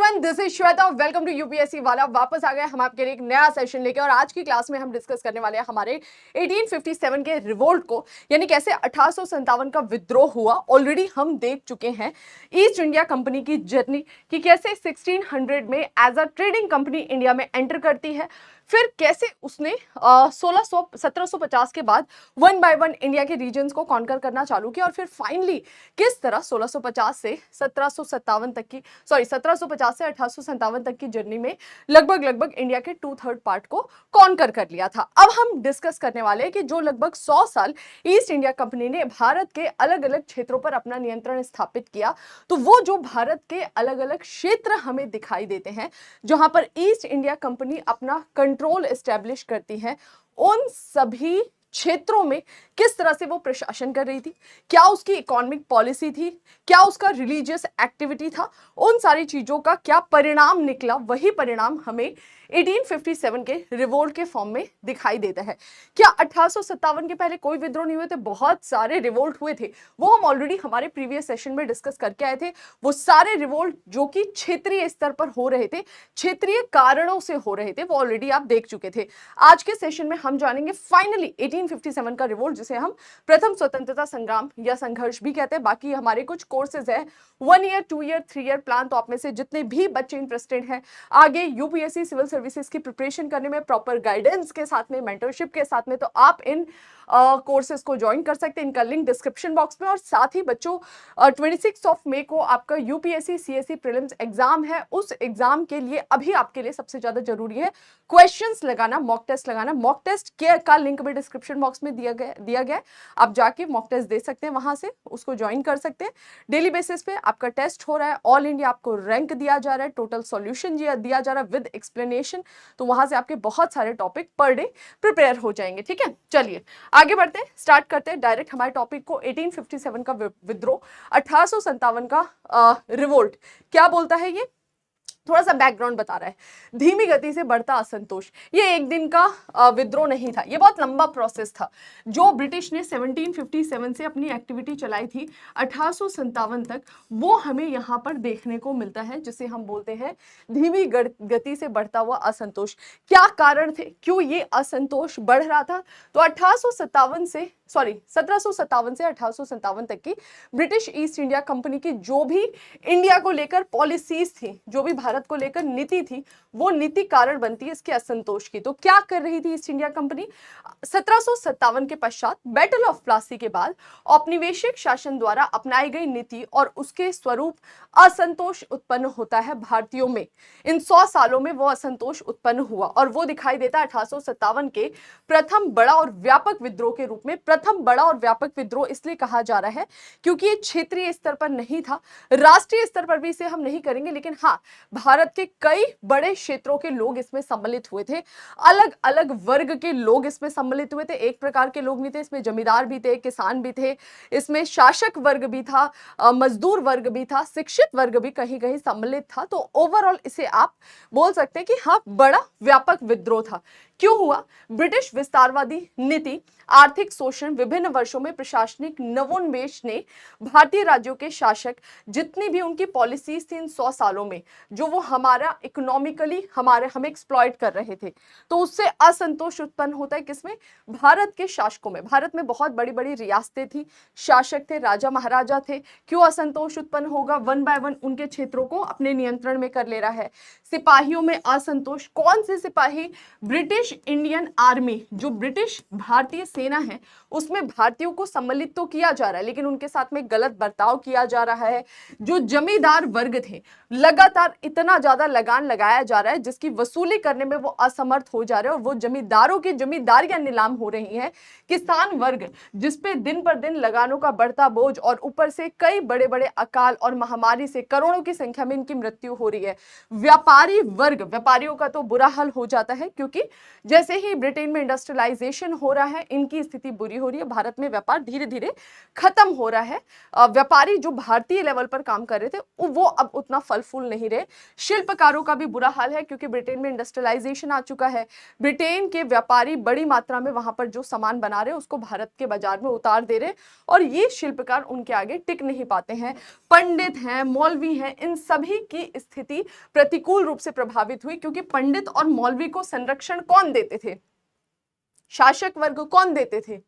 Everyone, this is Shweta. Welcome to U P S C Wallah. वापस आ गए हम आपके लिए एक नया सेशन लेके, और आज की क्लास में हम डिस्कस करने वाले हैं हमारे 1857 के रिवोल्ट को, यानी कैसे 1857 का विद्रोह हुआ। ऑलरेडी हम देख चुके हैं ईस्ट इंडिया कंपनी की जर्नी कि कैसे 1600 में as a trading company India में एंटर करती है, फिर कैसे उसने 1750 के बाद वन बाय वन इंडिया के रीजन्स को कॉन्कर करना चालू किया, और फिर फाइनली किस तरह 1650 से 1757 तक की 1750 से 1857 तक की जर्नी में लगभग इंडिया के 2/3 पार्ट को कॉन्कर कर लिया था। अब हम डिस्कस करने वाले हैं कि जो लगभग 100 साल ईस्ट इंडिया कंपनी ने भारत के अलग अलग क्षेत्रों पर अपना नियंत्रण स्थापित किया, तो वो जो भारत के अलग अलग क्षेत्र हमें दिखाई देते हैं जहां पर ईस्ट इंडिया कंपनी अपना कंट्रोल एस्टेब्लिश करती है, उन सभी क्षेत्रों में किस तरह से वो प्रशासन कर रही थी, क्या उसकी इकोनॉमिक पॉलिसी थी, क्या उसका रिलीजियस एक्टिविटी था, उन सारी चीजों का क्या परिणाम निकला, वही परिणाम हमें 1857 के रिवोल्ट के फॉर्म में दिखाई देता है। क्या 1857 के पहले कोई विद्रोह नहीं हुए थे? बहुत सारे रिवोल्ट हुए थे, वो हम ऑलरेडी हमारे प्रीवियस सेशन में डिस्कस करके आए थे। वो सारे रिवोल्ट जो कि क्षेत्रीय स्तर पर हो रहे थे, क्षेत्रीय कारणों से हो रहे थे, वो ऑलरेडी आप देख चुके थे। आज के सेशन में हम जानेंगे फाइनली 1857 का रिवोल्ट, जिसे हम प्रथम स्वतंत्रता संग्राम या संघर्ष भी कहते हैं। बाकी हमारे कुछ कोर्सेज है, 1 ईयर 2 ईयर 3 ईयर प्लान, तो आप में से जितने भी बच्चे इंटरेस्टेड हैं आगे यूपीएससी सिविल सर्विसेज की प्रिपरेशन करने में, प्रॉपर गाइडेंस के साथ में, मेंटरशिप के साथ में, तो आप इन कोर्सेज को ज्वाइन कर सकते हैं। इनका लिंक डिस्क्रिप्शन बॉक्स में। और साथ ही बच्चों 26 मई को आपका यूपीएससी सीएससी प्रीलिम्स एग्जाम है। उस एग्जाम के लिए अभी आपके लिए सबसे ज्यादा जरूरी है क्वेश्चंस लगाना, मॉक टेस्ट लगाना। मॉक टेस्ट का लिंक भी डिस्क्रिप्शन बॉक्स में दिया गया है। आप जाके मॉक टेस्ट दे सकते हैं, वहां से उसको ज्वाइन कर सकते हैं। डेली बेसिस पे आपका टेस्ट हो रहा है, ऑल इंडिया आपको रैंक दिया जा रहा है, टोटल सॉल्यूशन दिया जा रहा है विद एक्सप्लेनेशन। तो वहां से आपके बहुत सारे टॉपिक पर डे प्रिपेयर हो जाएंगे। ठीक है, चलिए आगे बढ़ते हैं, स्टार्ट करते हैं डायरेक्ट हमारे टॉपिक को। 1857 का विद्रोह, 1857 का रिवोल्ट क्या बोलता है ये, थोड़ा सा बैकग्राउंड बता रहा है। धीमी गति से बढ़ता असंतोष, ये एक दिन का विद्रोह नहीं था, ये बहुत लंबा प्रोसेस था। जो ब्रिटिश ने 1757 से अपनी एक्टिविटी चलाई थी 1857 तक, वो हमें यहाँ पर देखने को मिलता है, जिसे हम बोलते हैं धीमी गति से बढ़ता हुआ असंतोष। क्या कारण थे, क्यों ये असंतोष बढ़ रहा था? तो 1757 से 1857 तक की ब्रिटिश ईस्ट इंडिया कंपनी की जो भी इंडिया को लेकर पॉलिसीज थी, जो भी भारत को लेकर नीति थी, वो नीति कारण बनती है इसके असंतोष की। तो क्या कर रही थी ईस्ट इंडिया कंपनी? 1757 के पश्चात बैटल ऑफ प्लासी के बाद औपनिवेशिक शासन द्वारा अपनाई गई नीति और उसके स्वरूप असंतोष उत्पन्न होता है भारतीयों में। इन 100 सालों में वो असंतोष उत्पन्न हुआ, और वो दिखाई देता है 1857 के प्रथम बड़ा और व्यापक विद्रोह के रूप में। प्रथम बड़ा और व्यापक विद्रोह इसलिए कहा जा रहा है क्योंकि ये क्षेत्रीय स्तर पर नहीं था, राष्ट्रीय स्तर पर भी इसे हम नहीं करेंगे, लेकिन हाँ, भारत के कई बड़े क्षेत्रों के लोग इसमें सम्मिलित हुए थे, अलग अलग वर्ग के लोग इसमें सम्मिलित हुए थे। एक प्रकार के लोग नहीं थे, इसमें जमींदार भी थे, किसान भी थे, इसमें शासक वर्ग भी था, मजदूर वर्ग भी था, शिक्षित वर्ग भी कहीं कहीं सम्मिलित था। तो ओवरऑल इसे आप बोल सकते हैं कि हाँ, बड़ा व्यापक विद्रोह था। क्यों हुआ? ब्रिटिश विस्तारवादी नीति, आर्थिक शोषण, विभिन्न वर्षों में प्रशासनिक नवोन्मेष ने भारतीय राज्यों के शासक जितनी भी उनकी पॉलिसीज थी इन 100 सालों में, जो वो हमारा इकोनॉमिकली हमें एक्सप्लॉइट कर रहे थे, तो उससे असंतोष उत्पन्न होता है किसमें? भारत के शासकों में। भारत में बहुत बड़ी बड़ी रियासतें थी, शासक थे, राजा महाराजा थे। क्यों असंतोष उत्पन्न होगा? वन बाय वन उनके क्षेत्रों को अपने नियंत्रण में कर ले रहा है। सिपाहियों में असंतोष। कौन से सिपाही? ब्रिटिश इंडियन आर्मी, जो ब्रिटिश भारतीय सेना है, उसमें भारतीयों को सम्मिलित तो किया जा रहा है, लेकिन उनके साथ में गलत बर्ताव किया जा रहा है। जो जमींदार वर्ग थे, लगातार इतना ज्यादा लगान लगाया जा रहा है जिसकी वसूली करने में वो असमर्थ हो जा रहे हैं, और वो जमींदारों की जमींदारियां नीलाम हो रही हैं। किसान वर्ग, जिसपे दिन पर दिन लगानों का बढ़ता बोझ, और ऊपर से कई बड़े बड़े अकाल और महामारी से करोड़ों की संख्या में इनकी मृत्यु हो रही है। व्यापारी वर्ग, व्यापारियों का तो बुरा हाल हो जाता है, क्योंकि जैसे ही ब्रिटेन में इंडस्ट्रियलाइजेशन हो रहा है, इनकी स्थिति बुरी हो रही है, भारत में व्यापार धीरे धीरे खत्म हो रहा है। व्यापारी जो भारतीय लेवल पर काम कर रहे थे वो अब उतना फल फूल नहीं रहे। शिल्पकारों का भी बुरा हाल है क्योंकि ब्रिटेन में इंडस्ट्रियलाइजेशन आ चुका है। ब्रिटेन के व्यापारी बड़ी मात्रा में वहां पर जो सामान बना रहे हैं उसको भारत के बाजार में उतार दे रहे, और ये शिल्पकार उनके आगे टिक नहीं पाते हैं। पंडित हैं, मौलवी हैं, इन सभी की स्थिति प्रतिकूल रूप से प्रभावित हुई, क्योंकि पंडित और मौलवी को संरक्षण कौन देते थे? शासक वर्ग कौन देते थे?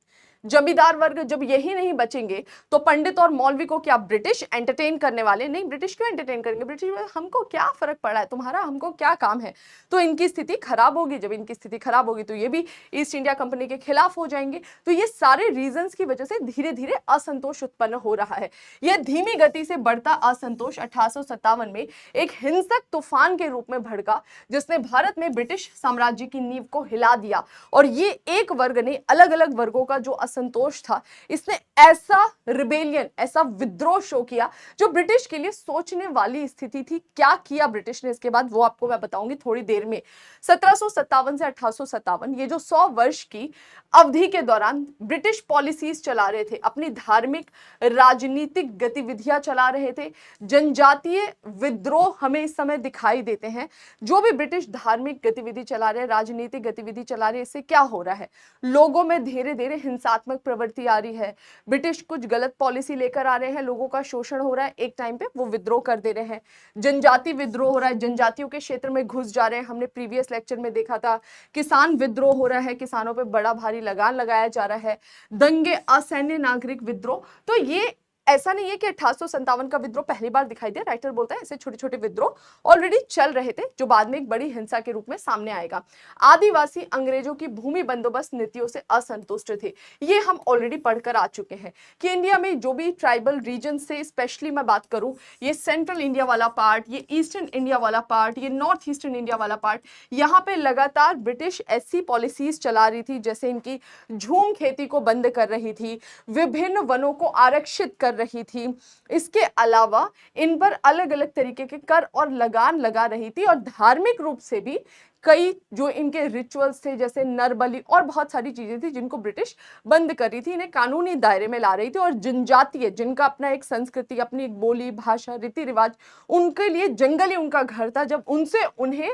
जमींदार वर्ग। जब यही नहीं बचेंगे तो पंडित और मौलवी को क्या ब्रिटिश एंटरटेन करने वाले? नहीं, ब्रिटिश क्यों एंटरटेन करेंगे? ब्रिटिश हमको क्या फर्क पड़ा है तुम्हारा, हमको क्या काम है? तो इनकी स्थिति खराब होगी। जब इनकी स्थिति खराब होगी तो ये भी ईस्ट इंडिया कंपनी के खिलाफ हो जाएंगे। तो ये सारे रीजंस की वजह से धीरे धीरे असंतोष उत्पन्न हो रहा है। यह धीमी गति से बढ़ता असंतोष 1857 में एक हिंसक तूफान के रूप में भड़का, जिसने भारत में ब्रिटिश साम्राज्य की नींव को हिला दिया। और ये एक वर्ग ने, अलग अलग वर्गों का जो असंतोष था, इसने ऐसा रिबेलियन, ऐसा विद्रोह शो किया जो ब्रिटिश के लिए सोचने वाली स्थिति थी। क्या किया ब्रिटिश ने इसके बाद वो आपको मैं बताऊंगी थोड़ी देर में। 1757 से 1857, ये जो 100 वर्ष की अवधि के दौरान ब्रिटिश पॉलिसीज चला रहे थे, अपनी धार्मिक राजनीतिक गतिविधियां चला रहे थे। जनजातीय विद्रोह हमें इस समय दिखाई देते हैं। जो भी ब्रिटिश धार्मिक गतिविधि चला रहे, राजनीतिक गतिविधि चला रहे, इससे क्या हो रहा है? लोगों में धीरे धीरे हिंसात्मक प्रवृत्ति आ रही है। ब्रिटिश कुछ गलत पॉलिसी लेकर आ रहे हैं, लोगों का शोषण हो रहा है, एक टाइम पे वो विद्रोह कर दे रहे हैं। जनजाति विद्रोह हो रहा है, जनजातियों के क्षेत्र में घुस जा रहे हैं। हमने प्रीवियस लेक्चर में देखा था। किसान विद्रोह हो रहा है, किसानों पे बड़ा भारी लगान लगाया जा रहा है। दंगे, असैन्य नागरिक विद्रोह। तो ये ऐसा नहीं है कि 1857 का विद्रोह पहली बार दिखाई दिया। राइटर बोलता है ऐसे छोटे छोटे विद्रोह ऑलरेडी चल रहे थे, जो बाद में एक बड़ी हिंसा के रूप में सामने आएगा। आदिवासी अंग्रेजों की भूमि बंदोबस्त नीतियों से असंतुष्ट थे। ये हम ऑलरेडी पढ़कर आ चुके हैं कि इंडिया में जो भी ट्राइबल रीजन से, स्पेशली मैं बात करूं, ये सेंट्रल इंडिया वाला पार्ट, ये ईस्टर्न इंडिया वाला पार्ट, ये नॉर्थ ईस्टर्न इंडिया वाला पार्ट, यहाँ पे लगातार ब्रिटिश ऐसी पॉलिसीज चला रही थी, जैसे इनकी झूम खेती को बंद कर रही थी, विभिन्न वनों को आरक्षित कर रही थी। इसके अलावा इन पर अलग अलग तरीके के कर और लगान लगा रही थी, और धार्मिक रूप से भी कई जो इनके रिचुअल्स थे, जैसे नरबली और बहुत सारी चीजें थी जिनको ब्रिटिश बंद कर रही थी, इन्हें कानूनी दायरे में ला रही थी। और जनजातीय, जिनका अपना एक संस्कृति, अपनी एक बोली, भाषा, रीति रिवाज, उनके लिए जंगल ही उनका घर था। जब उनसे उन्हें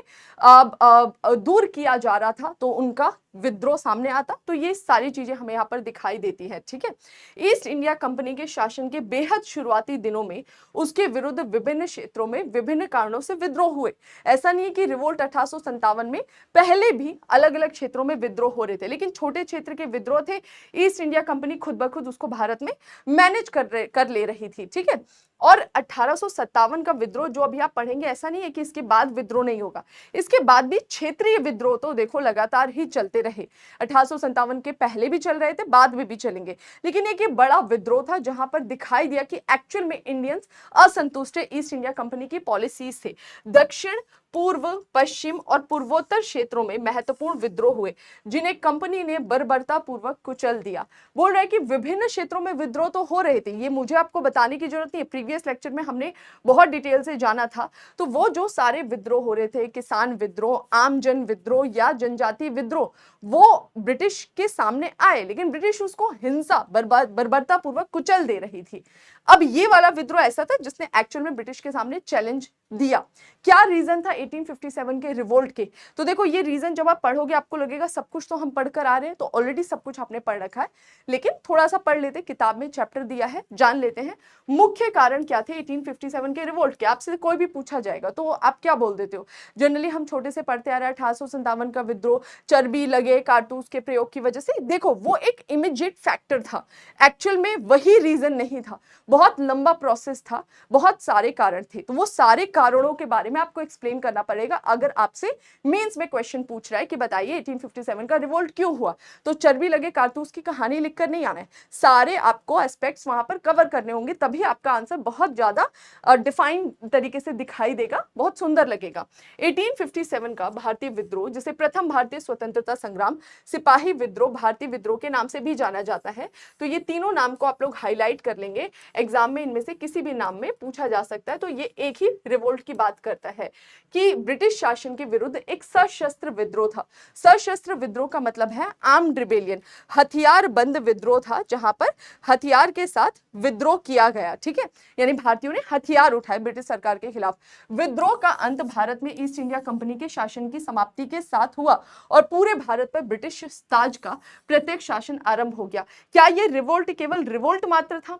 दूर किया जा रहा था तो उनका विद्रोह सामने आता। तो ये सारी चीजें हमें यहाँ पर दिखाई देती है। ठीक है, ईस्ट इंडिया कंपनी के शासन के बेहद शुरुआती दिनों में उसके विरुद्ध विभिन्न क्षेत्रों में विभिन्न कारणों से विद्रोह हुए। ऐसा नहीं है कि रिवोल्ट 1857 में, पहले भी अलग अलग क्षेत्रों में विद्रोह हो रहे थे, लेकिन छोटे क्षेत्र के विद्रोह थे। ईस्ट इंडिया कंपनी खुद ब खुद उसको भारत में मैनेज कर ले रही थी। ठीक है, और 1857 का विद्रोह जो अभी आप पढ़ेंगे, ऐसा नहीं है कि इसके बाद विद्रोह नहीं होगा। इसके बाद भी क्षेत्रीय विद्रोह तो देखो लगातार ही चलते रहे। 1857 के पहले भी चल रहे थे, बाद में भी चलेंगे, लेकिन एक ये बड़ा विद्रोह था जहां पर दिखाई दिया कि एक्चुअल में इंडियंस असंतुष्ट है ईस्ट इंडिया कंपनी की पॉलिसीज से। दक्षिण, पूर्व, पश्चिम और पूर्वोत्तर क्षेत्रों में महत्वपूर्ण विद्रोह हुए, जिन्हें कंपनी ने बर्बरता पूर्वक कुचल दिया। बोल रहा है कि विभिन्न क्षेत्रों में विद्रोह तो हो रहे थे, ये मुझे आपको बताने की जरूरत नहीं है, प्रीवियस लेक्चर में हमने बहुत डिटेल से जाना था। तो वो जो सारे विद्रोह हो रहे थे, किसान विद्रोह, आमजन विद्रोह या जनजातीय विद्रोह, वो ब्रिटिश के सामने आए, लेकिन ब्रिटिश उसको हिंसा, बर्बरता पूर्वक कुचल दे रही थी। अब ये वाला विद्रोह ऐसा था जिसने एक्चुअल में ब्रिटिश के सामने चैलेंज दिया। क्या रीजन था 1857 के रिवोल्ट के? तो देखो, ये रीजन जब आप पढ़ोगे आपको लगेगा सब कुछ तो हम पढ़कर आ रहे हैं, तो ऑलरेडी सब कुछ आपने पढ़ रखा है, लेकिन थोड़ा सा पढ़ लेते, किताब में चैप्टर दिया है, जान लेते हैं मुख्य कारण क्या थे 1857 के रिवोल्ट के। आपसे कोई भी पूछा जाएगा तो आप क्या बोल देते हो? जनरली हम छोटे से पढ़ते आ रहे हैं 1857 का विद्रोह चर्बी लगे कारतूस के प्रयोग की वजह से। देखो, वो एक इमीडिएट फैक्टर था, एक्चुअल में वही रीजन नहीं था, बहुत लंबा प्रोसेस था, बहुत सारे कारण थे। तो वो सारे कारणों के बारे में आपको एक्सप्लेन करना पड़ेगा अगर आपसे मेंस में क्वेश्चन पूछ रहा है कि बताइए 1857 का रिवोल्ट क्यों हुआ। तो चर्बी लगे कारतूस की कहानी लिखकर नहीं आना है, सारे आपको एस्पेक्ट्स वहां पर कवर करने होंगे, तभी आपका आंसर बहुत ज्यादा डिफाइन तरीके से दिखाई देगा, बहुत सुंदर लगेगा। 1857 का भारतीय विद्रोह, जिसे प्रथम भारतीय स्वतंत्रता संग्राम, सिपाही विद्रोह, भारतीय विद्रोह के नाम से भी जाना जाता है। तो ये तीनों नाम को आप लोग हाईलाइट कर लेंगे, एग्जाम में इनमें से किसी भी नाम में पूछा जा सकता है। तो ये एक ही रिवोल्ट रिवोल्ट की बात करता है कि ब्रिटिश शासन के विरुद्ध एक सशस्त्र विद्रोह था। सशस्त्र विद्रोह का मतलब है आर्म्ड रिबेलियन, हथियार बंद विद्रोह था, जहां पर हथियार के साथ विद्रोह किया गया। ठीक है, यानी भारतीयों ने हथियार उठाए ब्रिटिश सरकार के खिलाफ। विद्रोह का अंत भारत में ईस्ट इंडिया कंपनी के शासन की समाप्ति के साथ हुआ और पूरे भारत पर ब्रिटिश ताज का प्रत्यक्ष शासन आरंभ हो गया। क्या ये रिवोल्ट केवल रिवोल्ट मात्र था?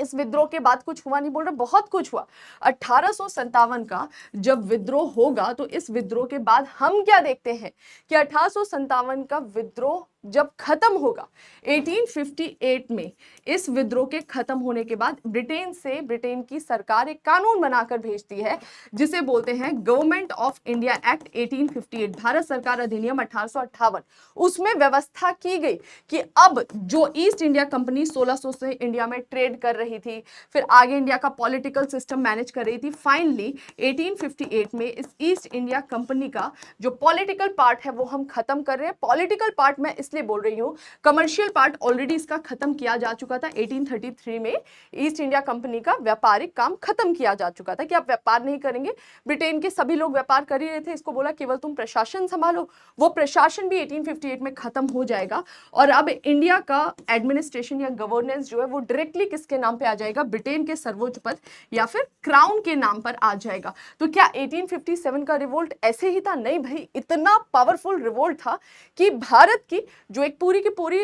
इस विद्रोह के बाद कुछ हुआ नहीं बोल रहा, बहुत कुछ हुआ। 1857 का जब विद्रोह होगा तो इस विद्रोह के बाद हम क्या देखते हैं कि 1857 का विद्रोह जब खत्म होगा 1858 में, इस विद्रोह के खत्म होने के बाद ब्रिटेन की सरकार एक कानून बनाकर भेजती है जिसे बोलते हैं government of India act 1858, Bharat सरकार अधिनियम 1858। उसमें व्यवस्था की गई कि अब जो ईस्ट इंडिया कंपनी 1600 से इंडिया में ट्रेड कर रही थी, फिर आगे इंडिया का पॉलिटिकल सिस्टम मैनेज कर रही थी, फाइनली 1858 में इस ईस्ट इंडिया कंपनी का जो पॉलिटिकल पार्ट है वो हम खत्म कर रहे हैं। पॉलिटिकल पार्ट में इसलिए बोल रही हूं, कमर्शियल पार्ट ऑलरेडी इसका खत्म किया जा चुका था। 1833 में ईस्ट इंडिया कंपनी का व्यापारिक काम खत्म किया जा चुका था कि आप व्यापार नहीं करेंगे। ब्रिटेन के सभी लोग व्यापार कर ही रहे थे, इसको बोला केवल तुम प्रशासन संभालो। वो प्रशासन भी 1858 में खत्म हो जाएगा और अब इंडिया का एडमिनिस्ट्रेशन या गवर्नेंस जो है वो डायरेक्टली किसके नाम पे आ जाएगा? ब्रिटेन के सर्वोच्च पद या फिर क्राउन के नाम पर आ जाएगा। तो क्या 1857 का रिवोल्ट ऐसे ही था? नहीं भाई, इतना पावरफुल रिवोल्ट था कि भारत की जो एक पूरी की पूरी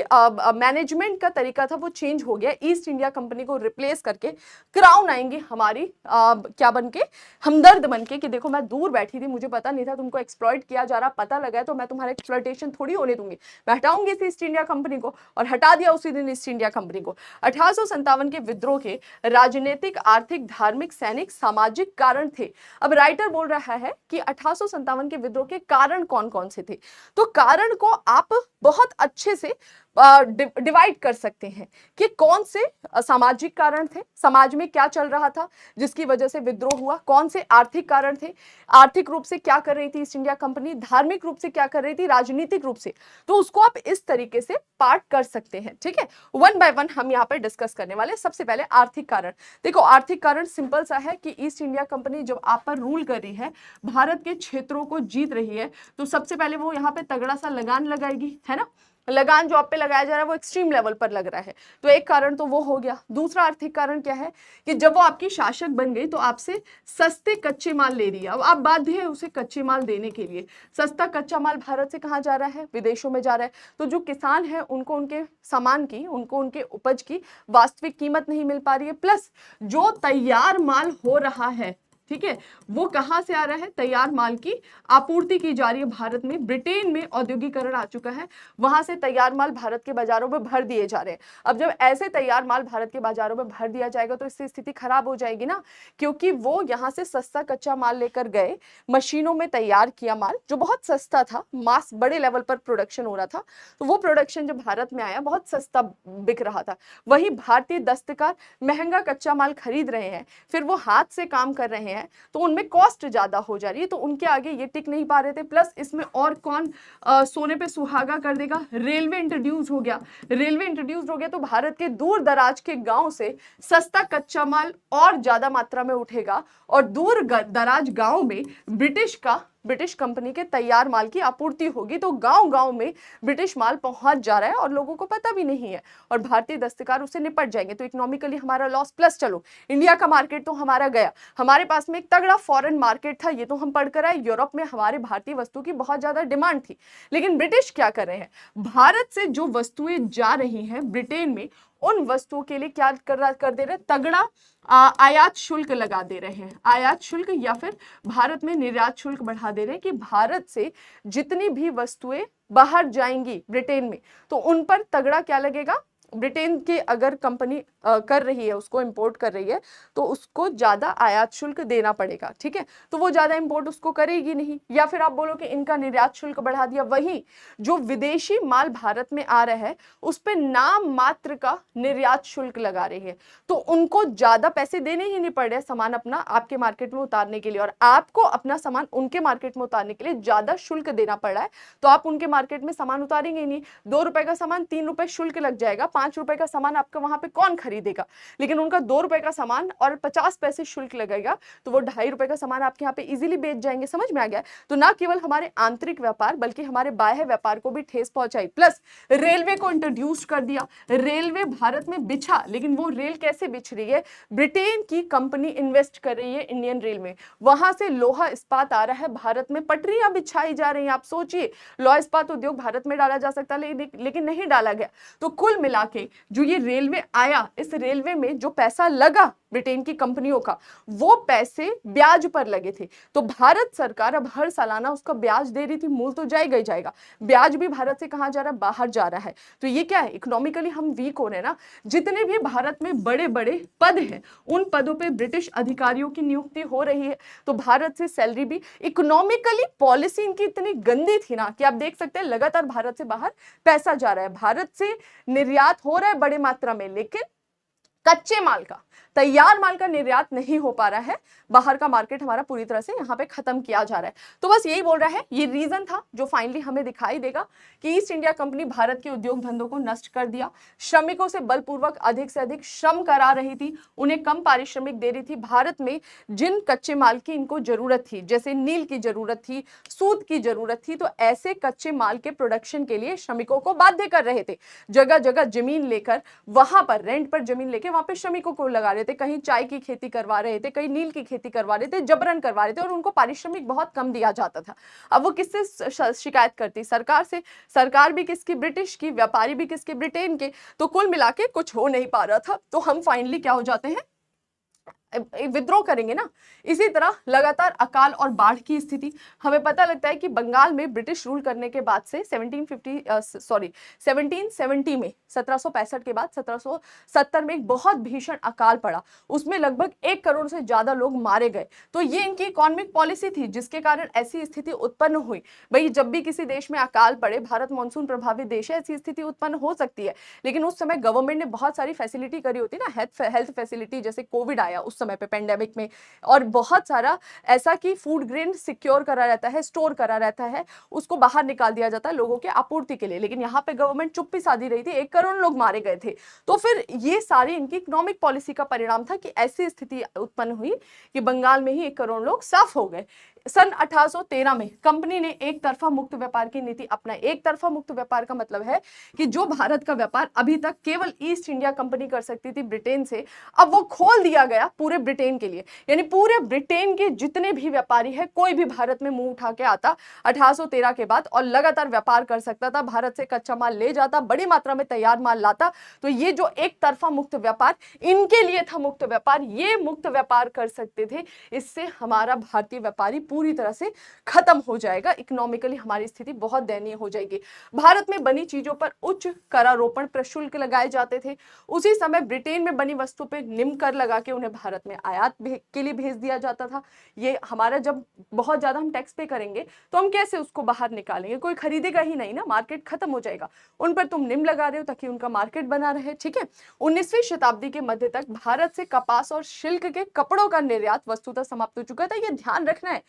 मैनेजमेंट का तरीका था वो चेंज हो गया। ईस्ट इंडिया कंपनी को रिप्लेस करके क्राउन आएंगी हमारी क्या बनके? हमदर्द बनके कि देखो मैं दूर बैठी थी, मुझे पता नहीं था तुमको एक्सप्लॉइट किया जा रहा, पता लगा है तो मैं तुम्हारा एक्सप्लॉइटेशन थोड़ी होने दूंगी, मैं हटाऊंगी इस ईस्ट इंडिया कंपनी को। और हटा दिया उसी दिन ईस्ट इंडिया कंपनी को। 1857 के विद्रोह के राजनीतिक, आर्थिक, धार्मिक, सैनिक, सामाजिक कारण थे। अब राइटर बोल रहा है कि 1857 के विद्रोह के कारण कौन कौन से थे। तो कारण को आप बहुत अच्छे से डिवाइड कर सकते हैं कि कौन से सामाजिक कारण थे, समाज में क्या चल रहा था जिसकी वजह से विद्रोह हुआ, कौन से आर्थिक कारण थे, आर्थिक रूप से क्या कर रही थी ईस्ट इंडिया कंपनी, धार्मिक रूप से क्या कर रही थी, राजनीतिक रूप से। तो उसको आप इस तरीके से पार्ट कर सकते हैं। ठीक है, वन बाय वन हम यहाँ पर डिस्कस करने वाले। सबसे पहले आर्थिक कारण। देखो, आर्थिक कारण सिंपल सा है कि ईस्ट इंडिया कंपनी जब आप पर रूल कर रही है, भारत के क्षेत्रों को जीत रही है, तो सबसे पहले वो यहाँ पे तगड़ा सा लगान लगाएगी, है ना। लगान जो आप पे लगाया जा रहा है वो एक्सट्रीम लेवल पर लग रहा है, तो एक कारण तो वो हो गया। दूसरा आर्थिक कारण क्या है कि जब वो आपकी शासक बन गई तो आपसे सस्ते कच्चे माल ले रही है। अब आप बाध्य है उसे कच्चे माल देने के लिए। सस्ता कच्चा माल भारत से कहाँ जा रहा है? विदेशों में जा रहा है। तो जो किसान है उनको उनके सामान की, उनको उनके उपज की वास्तविक कीमत नहीं मिल पा रही है। प्लस जो तैयार माल हो रहा है, ठीक है, वो कहां से आ रहा है? तैयार माल की आपूर्ति की जा रही है भारत में। ब्रिटेन में औद्योगिकरण आ चुका है, वहां से तैयार माल भारत के बाजारों में भर दिए जा रहे हैं। अब जब ऐसे तैयार माल भारत के बाजारों में भर दिया जाएगा तो इससे स्थिति खराब हो जाएगी ना, क्योंकि वो यहाँ से सस्ता कच्चा माल लेकर गए, मशीनों में तैयार किया माल जो बहुत सस्ता था, मास बड़े लेवल पर प्रोडक्शन हो रहा था, तो वो प्रोडक्शन जब भारत में आया बहुत सस्ता बिक रहा था। वही भारतीय दस्तकार महंगा कच्चा माल खरीद रहे हैं, फिर वो हाथ से काम कर रहे हैं, तो उनमें कॉस्ट ज्यादा हो जा रही है, तो उनके आगे ये टिक नहीं पा रहे थे। प्लस इसमें और कौन सोने पे सुहागा कर देगा? रेलवे इंट्रोड्यूस हो गया। रेलवे इंट्रोड्यूस हो गया तो भारत के दूर दराज के गांव से सस्ता कच्चा माल और ज्यादा मात्रा में उठेगा और दूर दराज गांव में ब्रिटिश कंपनी के तैयार माल की आपूर्ति होगी। तो गांव गांव में ब्रिटिश माल पहुंच जा रहा है और लोगों को पता भी नहीं है, और भारतीय दस्तकार उससे निपट जाएंगे। तो इकोनॉमिकली हमारा लॉस। प्लस चलो, इंडिया का मार्केट तो हमारा गया, हमारे पास में एक तगड़ा फॉरेन मार्केट था, ये तो हम पढ़कर आए। यूरोप में हमारे भारतीय वस्तु की बहुत ज्यादा डिमांड थी, लेकिन ब्रिटिश क्या कर रहे हैं? भारत से जो वस्तुएं जा रही हैं ब्रिटेन में, उन वस्तुओं के लिए क्या कर दे रहे हैं? तगड़ा आयात शुल्क लगा दे रहे हैं। आयात शुल्क या फिर भारत में निर्यात शुल्क बढ़ा दे रहे हैं कि भारत से जितनी भी वस्तुएं बाहर जाएंगी ब्रिटेन में, तो उन पर तगड़ा क्या लगेगा? ब्रिटेन की अगर कंपनी कर रही है, उसको इंपोर्ट कर रही है, तो उसको ज्यादा आयात शुल्क देना पड़ेगा। ठीक है, तो वो ज्यादा इंपोर्ट उसको करेगी नहीं। या फिर आप बोलो कि इनका निर्यात शुल्क बढ़ा दिया, वही जो विदेशी माल भारत में आ रहा है उस पर नाम मात्र का निर्यात शुल्क लगा रही है, तो उनको ज्यादा पैसे देने ही नहीं पड़ रहे सामान अपना आपके मार्केट में उतारने के लिए, और आपको अपना सामान उनके मार्केट में उतारने के लिए ज्यादा शुल्क देना पड़ रहा है। तो आप उनके मार्केट में सामान उतारेंगे ही नहीं। 2 रुपए का सामान 3 रुपए शुल्क लग जाएगा, 5 रुपए का सामान आपका वहां पे कौन खरीदेगा, लेकिन उनका 2 रुपए का सामान और 50 पैसे शुल्क लगेगा तो वो 2.5 रुपए का सामान आपके यहाँ पे इजीली बेच जाएंगे। समझ में आ गया? तो ना केवल हमारे आंतरिक व्यापार बल्कि हमारे बाह्य व्यापार को भी ठेस पहुंचाई। प्लस रेलवे को इंट्रोड्यूस कर दिया। रेलवे भारत में बिछा, लेकिन वो रेल कैसे बिछ रही है? ब्रिटेन की कंपनी इन्वेस्ट कर रही है इंडियन रेल में, वहां से लोहा इस्पात आ रहा है भारत में, पटरियां बिछाई जा रही हैं। आप सोचिए, लोहा इस्पात उद्योग भारत में डाला जा सकता लेकिन नहीं डाला गया। तो कुल मिला के जो ये रेलवे आया, इस रेलवे में जो पैसा लगा ब्रिटेन की कंपनियों का, वो पैसे ब्याज पर लगे थे। तो भारत सरकार अब हर सालाना उसका ब्याज दे रही थी। मूल तो जाएगा ही जाएगा, ब्याज भी भारत से कहां जा रहा है? बाहर जा रहा है। तो ये क्या है? इकोनॉमिकली हम वीक हो रहे हैं ना। जितने भी भारत में बड़े बड़े पद हैं, उन पदों पे ब्रिटिश अधिकारियों की नियुक्ति हो रही है। तो भारत से सैलरी भी, इकोनॉमिकली पॉलिसी इनकी इतनी गंदी थी ना कि आप देख सकते हैं लगातार भारत से बाहर पैसा जा रहा है। भारत से निर्यात हो रहा है बड़े मात्रा में, लेकिन कच्चे माल का, तैयार माल का निर्यात नहीं हो पा रहा है। बाहर का मार्केट हमारा पूरी तरह से यहाँ पे खत्म किया जा रहा है। तो बस यही बोल रहा है, ये रीजन था जो फाइनली हमें दिखाई देगा कि ईस्ट इंडिया कंपनी भारत के उद्योग धंधों को नष्ट कर दिया। श्रमिकों से बलपूर्वक अधिक से अधिक श्रम करा रही थी, उन्हें कम पारिश्रमिक दे रही थी। भारत में जिन कच्चे माल की इनको जरूरत थी, जैसे नील की जरूरत थी, सूत की जरूरत थी, तो ऐसे कच्चे माल के प्रोडक्शन के लिए श्रमिकों को बाध्य कर रहे थे। जगह जगह जमीन लेकर, वहां पर रेंट पर जमीन लेके वहां पे श्रमिकों को लगा रहे थे। कहीं चाय की खेती करवा रहे थे, कहीं नील की खेती करवा रहे थे, जबरन करवा रहे थे, और उनको पारिश्रमिक बहुत कम दिया जाता था। अब वो किससे शिकायत करती? सरकार से। सरकार भी किसकी? ब्रिटिश की। व्यापारी भी किसके? ब्रिटेन के। तो कुल मिला के कुछ हो नहीं पा रहा था। तो हम फाइनली क्या हो जाते हैं? विद्रोह करेंगे ना। इसी तरह लगातार अकाल और बाढ़ की स्थिति हमें पता लगता है कि बंगाल में ब्रिटिश रूल करने के बाद से 1770 में, 1765 के बाद 1770 में एक बहुत भीषण अकाल पड़ा। उसमें लगभग 1 करोड़ से ज्यादा लोग मारे गए। तो ये इनकी इकोनॉमिक पॉलिसी थी, जिसके कारण ऐसी स्थिति उत्पन्न हुई। भाई, जब भी किसी देश में अकाल पड़े, भारत मानसून प्रभावित देश है, ऐसी स्थिति उत्पन्न हो सकती है। लेकिन उस समय गवर्नमेंट ने बहुत सारी फैसिलिटी करी होती ना, हेल्थ फैसिलिटी, जैसे कोविड आया उस समय पे पेंडेमिक में, और बहुत सारा ऐसा कि फूड ग्रेन सिक्योर करा रहता है, स्टोर करा रहता है, उसको बाहर निकाल दिया जाता है लोगों के आपूर्ति के लिए। लेकिन यहाँ पे गवर्नमेंट चुप्पी साधी रही थी, 1 करोड़ लोग मारे गए थे। तो फिर ये सारी इनकी इकोनॉमिक पॉलिसी का परिणाम था कि ऐसी स्थिति उत्पन्न हुई कि बंगाल में ही 1 करोड़ लोग साफ हो गए। सन 1813 में कंपनी ने एक तरफा मुक्त व्यापार की नीति अपनाई। एक तरफा मुक्त व्यापार का मतलब है कि जो भारत का व्यापार अभी तक केवल ईस्ट इंडिया कंपनी कर सकती थी ब्रिटेन से, अब वो खोल दिया गया पूरे ब्रिटेन के लिए। यानी पूरे ब्रिटेन के जितने भी व्यापारी है, कोई भी भारत में मुंह उठा के आता 1813 के बाद और लगातार व्यापार कर सकता था, भारत से कच्चा माल ले जाता, बड़ी मात्रा में तैयार माल लाता। तो ये जो एक तरफा मुक्त व्यापार इनके लिए था, मुक्त व्यापार, ये मुक्त व्यापार कर सकते थे। इससे हमारा भारतीय व्यापारी पूरी तरह से खत्म हो जाएगा। इकोनॉमिकली हमारी स्थिति बहुत दयनीय हो जाएगी। भारत में बनी चीजों पर उच्च करारोपण प्रशुल्क लगाए जाते थे। उसी समय ब्रिटेन में बनी वस्तु पे निम्न कर लगा के उन्हें भारत में आयात के लिए भेज दिया जाता था। ये हमारा, जब बहुत ज्यादा हम टैक्स पे करेंगे तो हम कैसे उसको बाहर निकालेंगे? कोई खरीदेगा ही नहीं ना, मार्केट खत्म हो जाएगा। उन पर तुम निम्न लगा रहे हो ताकि उनका मार्केट बना रहे। ठीक है। 19वीं शताब्दी के मध्य तक भारत से कपास और सिल्क के कपड़ों का निर्यात वस्तुतः समाप्त हो चुका था। ये ध्यान रखना है,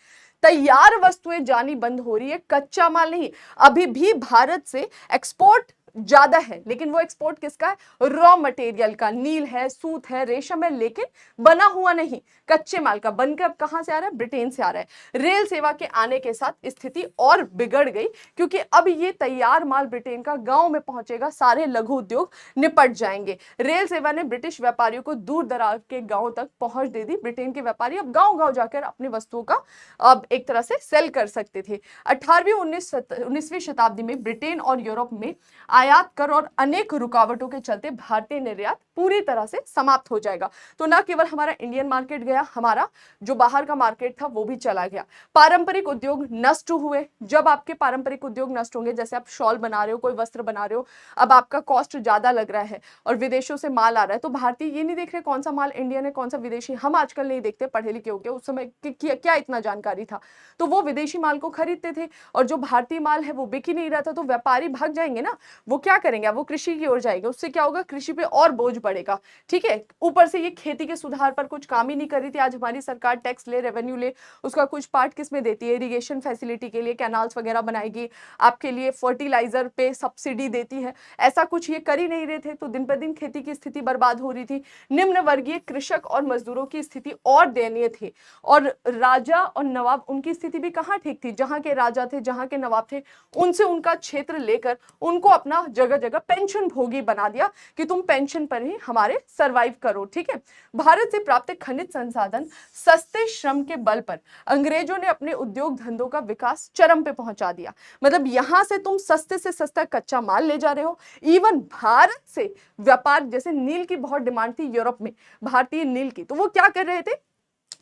तैयार वस्तुएं जानी बंद हो रही है, कच्चा माल नहीं। अभी भी भारत से एक्सपोर्ट ज्यादा है, लेकिन वो एक्सपोर्ट किसका है? रॉ मटेरियल का। नील है, सूत है, रेशम है, लेकिन बना हुआ नहीं, कच्चे माल का। बनकर अब कहां से आ रहा है? ब्रिटेन से आ रहा है। रेल सेवा के आने के साथ स्थिति और बिगड़ गई, क्योंकि अब ये तैयार माल ब्रिटेन का गांव में पहुंचेगा, सारे लघु उद्योग निपट जाएंगे। रेल सेवा ने ब्रिटिश व्यापारियों को दूर दराज के गांव तक पहुंच दे दी। ब्रिटेन के व्यापारी अब गांव गांव जाकर अपनी वस्तुओं का अब एक तरह से सेल कर सकते थे। 18वीं 19वीं शताब्दी में ब्रिटेन और यूरोप में आयात कर और अनेक रुकावटों के चलते भारतीय निर्यात पूरी तरह से समाप्त हो जाएगा। तो ना केवल हमारा इंडियन मार्केट गया, हमारा जो बाहर का मार्केट था वो भी चला गया। पारंपरिक उद्योग नष्ट हुए। जब आपके पारंपरिक उद्योग नष्ट होंगे, जैसे आप शॉल बना रहे हो, कोई वस्त्र बना रहे हो, अब आपका कॉस्ट ज्यादा लग रहा है और विदेशों से माल आ रहा है, तो भारतीय ये नहीं देख रहे कौन सा माल इंडियन है, कौन सा विदेशी। हम आजकल नहीं देखते, पढ़े लिखे होके, उस समय क्या इतना जानकारी था। तो वो विदेशी माल को खरीदते थे और जो भारतीय माल है वो बिक ही नहीं रहा था। तो व्यापारी भाग जाएंगे ना, वो क्या करेंगे? वो कृषि की ओर जाएंगे। उससे क्या होगा? कृषि पे और बोझ बढ़ेगा। ठीक है, ऊपर से ये खेती के सुधार पर कुछ काम ही नहीं कर रही थी। आज हमारी सरकार टैक्स ले, रेवेन्यू ले, उसका कुछ पार्ट किस में देती है? इरिगेशन फैसिलिटी के लिए कैनाल्स वगैरह बनाएगी, आपके लिए फर्टिलाइजर पे सब्सिडी देती है। ऐसा कुछ ये कर ही नहीं रहे थे, तो दिन पर दिन खेती की स्थिति बर्बाद हो रही थी। निम्न वर्गीय कृषक और मजदूरों की स्थिति और दयनीय थी, और राजा और नवाब, उनकी स्थिति भी कहाँ ठीक थी? जहां के राजा थे, जहां के नवाब थे, उनसे उनका क्षेत्र लेकर उनको अपना जगह जगह पेंशन भोगी बना दिया कि तुम पेंशन पर ही हमारे सरवाइव करो। ठीक है, भारत से प्राप्त खनिज संसाधन सस्ते श्रम के बल पर अंग्रेजों ने अपने उद्योग धंधों का विकास चरम पे पहुंचा दिया। मतलब यहां से तुम सस्ते से सस्ता कच्चा माल ले जा रहे हो। इवन भारत से व्यापार, जैसे नील की बहुत डिमांड थी यूरोप में, भारतीय नील की, तो वो क्या कर रहे थे?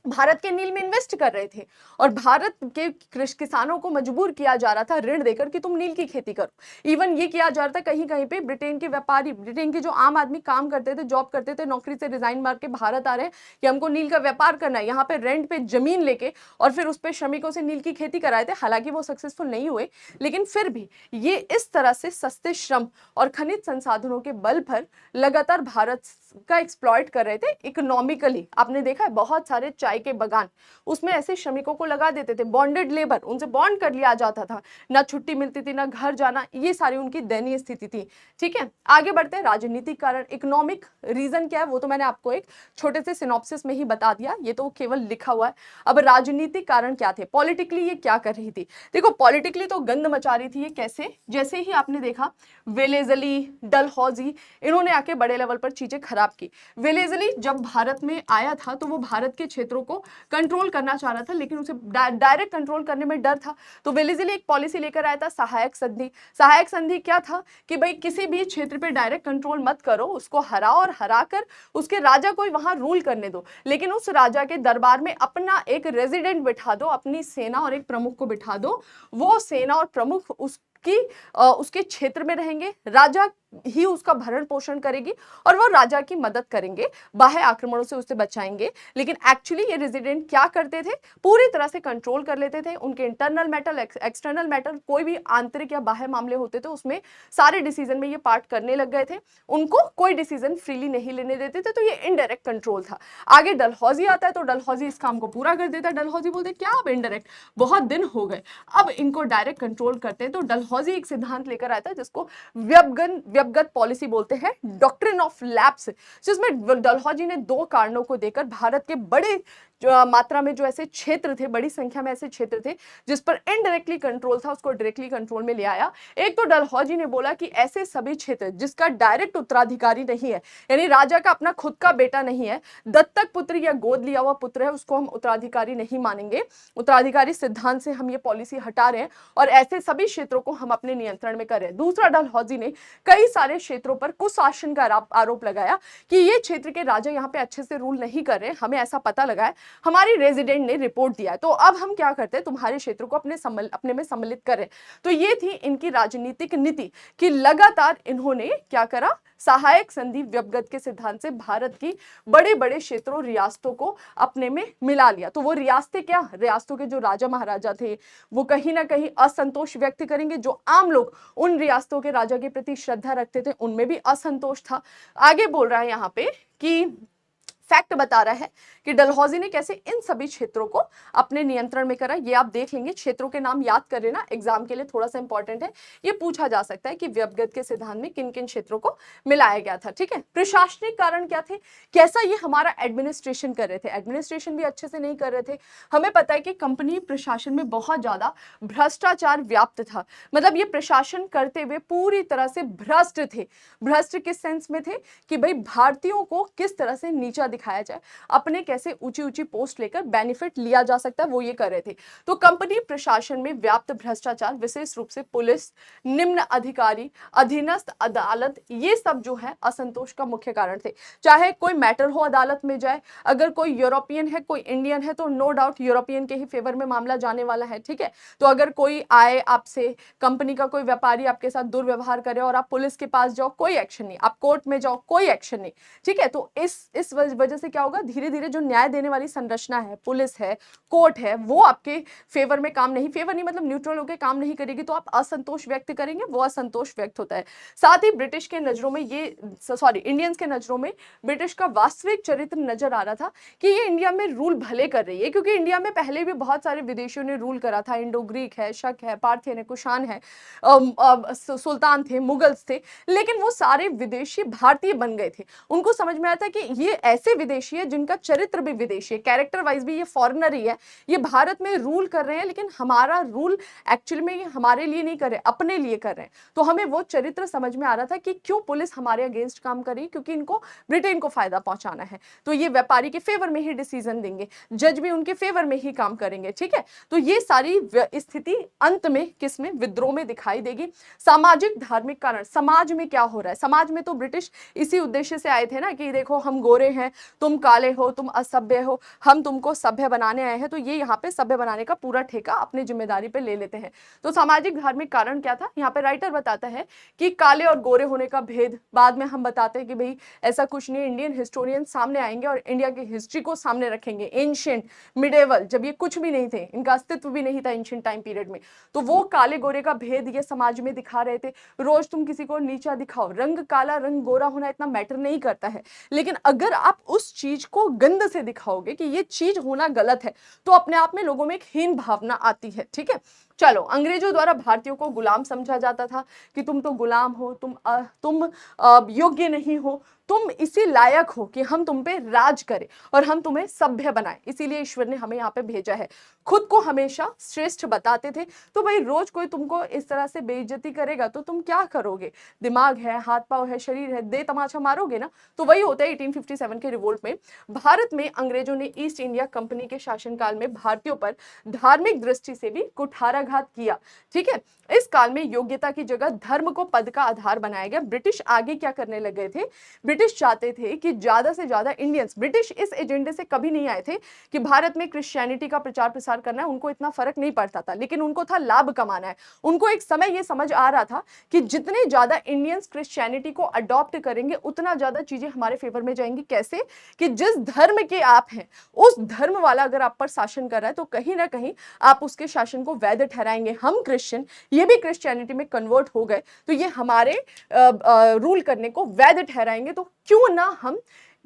भारत के नील में इन्वेस्ट कर रहे थे, और भारत के किसानों को मजबूर किया जा रहा था ऋण देकर कि तुम नील की खेती करो। इवन ये किया जा रहा था कहीं कहीं पे, ब्रिटेन के व्यापारी, ब्रिटेन के जो आम आदमी काम करते थे, जॉब करते थे, नौकरी से रिजाइन मार के भारत आ रहे हैं कि हमको नील का व्यापार करना है, यहाँ पे रेंट पे जमीन लेके और फिर उस पर श्रमिकों से नील की खेती कराए थे। हालांकि वो सक्सेसफुल नहीं हुए, लेकिन फिर भी ये इस तरह से सस्ते श्रम और खनिज संसाधनों के बल पर लगातार भारत का एक्सप्लॉइट कर रहे थे इकोनॉमिकली। आपने देखा है बहुत सारे चाय के बगान, उसमें ऐसे श्रमिकों को लगा देते थे, बॉन्डेड लेबर, उनसे बॉन्ड कर लिया जाता था, ना छुट्टी मिलती थी, ना घर जाना, ये सारी उनकी दयनीय स्थिति थी। ठीक है, आगे बढ़ते हैं। राजनीतिक कारण, इकोनॉमिक रीजन क्या है वो तो मैंने आपको एक छोटे से सिनॉप्सिस में ही बता दिया, ये तो केवल लिखा हुआ है। अब राजनीतिक कारण क्या थे? पॉलिटिकली ये क्या कर रही थी? देखो, पॉलिटिकली तो गंद मचा रही थी ये। कैसे? जैसे ही आपने देखा वेलेजली, डलहौजी, इन्होंने आके बड़े लेवल पर चीजें खराब की। वेलेजली जब भारत में आया था तो वो भारत के क्षेत्रों को कंट्रोल करना चाह रहा था, लेकिन उसे डायरेक्ट कंट्रोल करने में डर था। तो वेलेजली एक पॉलिसी लेकर आया था, सहायक संधि। सहायक संधि क्या था कि भाई किसी भी क्षेत्र पे डायरेक्ट कंट्रोल मत करो, उसको हराओ और हरा कर उसके राजा को वहां रूल करने दो, लेकिन उस राजा के दरबार में अपना एक रेजिडेंट बिठा दो, अपनी सेना और एक प्रमुख को बिठा दो। वो सेना और प्रमुख उसके क्षेत्र में रहेंगे, राजा ही उसका भरण पोषण करेगी और वो राजा की मदद करेंगे, बाह्य आक्रमणों से उसे बचाएंगे। लेकिन एक्चुअली ये रेजिडेंट क्या करते थे? पूरी तरह से कंट्रोल कर लेते थे उनके इंटरनल मैटर, एक्सटर्नल मैटर, कोई भी आंतरिक या बाह्य मामले होते थे उसमें सारे डिसीजन में ये पार्ट करने लग गए थे। उनको कोई डिसीजन फ्रीली नहीं लेने देते थे, तो ये इनडायरेक्ट कंट्रोल था। आगे डलहौजी आता है, तो डलहौजी इस काम को पूरा कर देता है। डलहौजी बोलते क्या अब इनडायरेक्ट, बहुत दिन हो गए, अब इनको डायरेक्ट कंट्रोल करते हैं। तो डलहौजी एक सिद्धांत लेकर आता है जिसको व्यवगत पॉलिसी बोलते हैं, डॉक्ट्रिन ऑफ लैप्स, जिसमें डलहौजी ने दो कारणों को देकर भारत के बड़े मात्रा में जो ऐसे क्षेत्र थे, बड़ी संख्या में ऐसे क्षेत्र थे जिस पर इनडायरेक्टली कंट्रोल था, उसको डायरेक्टली कंट्रोल में ले आया। एक तो डलहौजी ने बोला कि ऐसे सभी क्षेत्र जिसका डायरेक्ट उत्तराधिकारी नहीं है, यानी राजा का अपना खुद का बेटा नहीं है, दत्तक पुत्र या गोद लिया हुआ पुत्र है, उसको हम उत्तराधिकारी नहीं मानेंगे। उत्तराधिकारी सिद्धांत से हम ये पॉलिसी हटा रहे हैं और ऐसे सभी क्षेत्रों को हम अपने नियंत्रण में कर रहे हैं। दूसरा, डलहौजी ने कई सारे क्षेत्रों पर कुशासन का आरोप लगाया कि ये क्षेत्र के राजा यहाँ पे अच्छे से रूल नहीं कर रहे, हमें ऐसा पता लगा है, हमारी रेजिडेंट ने रिपोर्ट दिया है, तो अब हम क्या करते हैं, तुम्हारे क्षेत्र को अपने में सम्मिलित करें। तो ये थी इनकी राजनीतिक नीति कि लगातार इन्होंने क्या करा, सहायक संधि व्यवगत के सिद्धांत से भारत की बड़े बड़े क्षेत्रों, रियासतों को अपने में मिला लिया। तो वो रियासतें क्या, रियासतों के जो राजा महाराजा थे वो कहीं ना कहीं असंतोष व्यक्त करेंगे। जो आम लोग उन रियासतों के राजा के प्रति श्रद्धा रखते थे उनमें भी असंतोष था। आगे बोल रहा है यहाँ पे कि फैक्ट बता रहा है कि डलहौजी ने कैसे इन सभी क्षेत्रों को अपने नियंत्रण में करा। ये आप देख लेंगे, क्षेत्रों के नाम याद कर लेना, एग्जाम के लिए थोड़ा सा इंपॉर्टेंट है। ये पूछा जा सकता है कि व्यवगत के सिद्धांत में किन किन क्षेत्रों को मिलाया गया था। ठीक है, प्रशासनिक कारण क्या थे, कैसा ये हमारा एडमिनिस्ट्रेशन कर रहे थे? एडमिनिस्ट्रेशन भी अच्छे से नहीं कर रहे थे। हमें पता है कि कंपनी प्रशासन में बहुत ज्यादा भ्रष्टाचार व्याप्त था। मतलब ये प्रशासन करते हुए पूरी तरह से भ्रष्ट थे। भ्रष्ट किस सेंस में थे कि भाई भारतीयों को किस तरह से नीचा दिखाया जाए, अपने कैसे ऊंची ऊंची पोस्ट लेकर बेनिफिट लिया जा सकता है, वो ये कर रहे थे। तो कंपनी प्रशासन में व्याप्त भ्रष्टाचार, विशेष रूप से पुलिस, निम्न अधिकारी, अधीनस्थ अदालत, ये सब जो है असंतोष का मुख्य कारण थे। चाहे कोई मैटर हो अदालत में जाए, अगर कोई यूरोपियन है कोई इंडियन है तो नो डाउट यूरोपियन के ही फेवर में मामला जाने वाला है। ठीक है, तो अगर कोई आए आपसे, कंपनी का कोई व्यापारी आपके साथ दुर्व्यवहार करे और आप पुलिस के पास जाओ, कोई एक्शन नहीं, आप कोर्ट में जाओ, कोई एक्शन नहीं। ठीक है, तो इस वजह से क्या होगा, धीरे धीरे जो न्याय देने वाली संरचना है, पुलिस है, कोर्ट है, वो आपके फेवर में काम नहीं, फेवर नहीं मतलब न्यूट्रल होकर काम नहीं करेगी, तो आप असंतोष व्यक्त करेंगे, वो असंतोष व्यक्त होता है। साथ ही ब्रिटिश के नजरों में ये, सॉरी, इंडियंस के नजरों में ब्रिटिश का वास्तविक चरित्र नजर आ रहा था कि ये इंडिया में रूल भले कर रही है, क्योंकि इंडिया में पहले भी बहुत सारे विदेशियों ने रूल करा था, इंडो ग्रीक है, शक है, पार्थियन है, कुषाण है, सुल्तान थे, मुगल्स थे, लेकिन वो सारे विदेशी भारतीय बन गए थे। उनको समझ में आया था कि ये ऐसे विदेशी है जिनका चरित्र भी विदेशी है, कैरेक्टर वाइज भी ये फॉरेनर ही है, ये भारत में रूल कर रहे हैं, लेकिन हमारा रूल एक्चुअली में ये हमारे लिए नहीं कर रहे, अपने लिए कर रहे हैं। तो हमें वो चरित्र समझ में आ रहा था कि क्यों पुलिस हमारे अगेंस्ट काम कर रही है, क्योंकि इनको ब्रिटेन को फायदा पहुंचाना है, तो ये व्यापारी के फेवर में ही डिसीजन देंगे, जज भी उनके फेवर में ही काम करेंगे, ठीक है। तो ये सारी स्थिति अंत में किस में, विद्रोह में दिखाई देगी। सामाजिक धार्मिक कारण, समाज में क्या हो रहा है, समाज में तो ब्रिटिश इसी उद्देश्य से आए थे ना कि देखो हम गोरे हैं, तुम काले हो, तुम असभ्य हो, हम तुमको सभ्य बनाने आए हैं, तो ये यहाँ पे सभ्य बनाने का पूरा ठेका अपनी जिम्मेदारी पे ले लेते हैं। तो सामाजिक धार्मिक कारण क्या था, यहाँ पे राइटर बताता है कि काले और गोरे होने का भेद, बाद में हम बताते हैं कि भाई ऐसा कुछ नहीं, इंडियन हिस्टोरियन सामने आएंगे और इंडिया की हिस्ट्री को सामने रखेंगे, एंशिएंट, मिडेवल, जब ये कुछ भी नहीं थे, इनका अस्तित्व भी नहीं था एंशिएंट टाइम पीरियड में, तो वो काले गोरे का भेद ये समाज में दिखा रहे थे। रोज तुम किसी को नीचा दिखाओ, रंग काला रंग गोरा होना इतना मैटर नहीं करता है, लेकिन अगर आप उस चीज को गंद से दिखाओगे कि ये चीज होना गलत है, तो अपने आप में लोगों में एक हीन भावना आती है, ठीक है। चलो, अंग्रेजों द्वारा भारतीयों को गुलाम समझा जाता था कि तुम तो गुलाम हो, तुम योग्य नहीं हो, तुम इसी लायक हो कि हम तुम पे राज करें और हम तुम्हें सभ्य बनाएं, इसीलिए ईश्वर ने हमें यहाँ पे भेजा है। खुद को हमेशा श्रेष्ठ बताते थे, तो भाई रोज कोई तुमको इस तरह से बेइज्जती करेगा तो तुम क्या करोगे, दिमाग है, हाथ पांव है, शरीर है, दे तमाचा मारोगे ना। तो वही होता है 1857 के रिवोल्ट में। भारत में अंग्रेजों ने ईस्ट इंडिया कंपनी के शासनकाल में भारतीयों पर धार्मिक दृष्टि से भी कुठाराघात किया, ठीक है। इस काल में योग्यता की जगह धर्म को पद का आधार बनाया गया। ब्रिटिश आगे क्या करने लगे थे, ब्रिटिश चाहते थे कि ज्यादा से ज्यादा इंडियंस, ब्रिटिश इस एजेंडे से कभी नहीं आए थे कि भारत में क्रिश्चियनिटी का प्रचार प्रसार करना है, उनको इतना फर्क नहीं पड़ता था, लेकिन उनको था लाभ कमाना है। उनको एक समय ये समझ आ रहा था कि जितने ज्यादा इंडियंस क्रिश्चियनिटी को अडॉप्ट करेंगे उतना ज्यादा चीजें हमारे फेवर में जाएंगी। कैसे कि जिस धर्म के आप हैं उस धर्म वाला अगर आप पर शासन कर रहा है तो कहीं ना कहीं आप उसके शासन को वैध ठहराएंगे। हम क्रिश्चियन, ये भी क्रिश्चियनिटी में कन्वर्ट हो गए, तो ये हमारे रूल करने को वैध ठहराएंगे, तो क्यों ना हम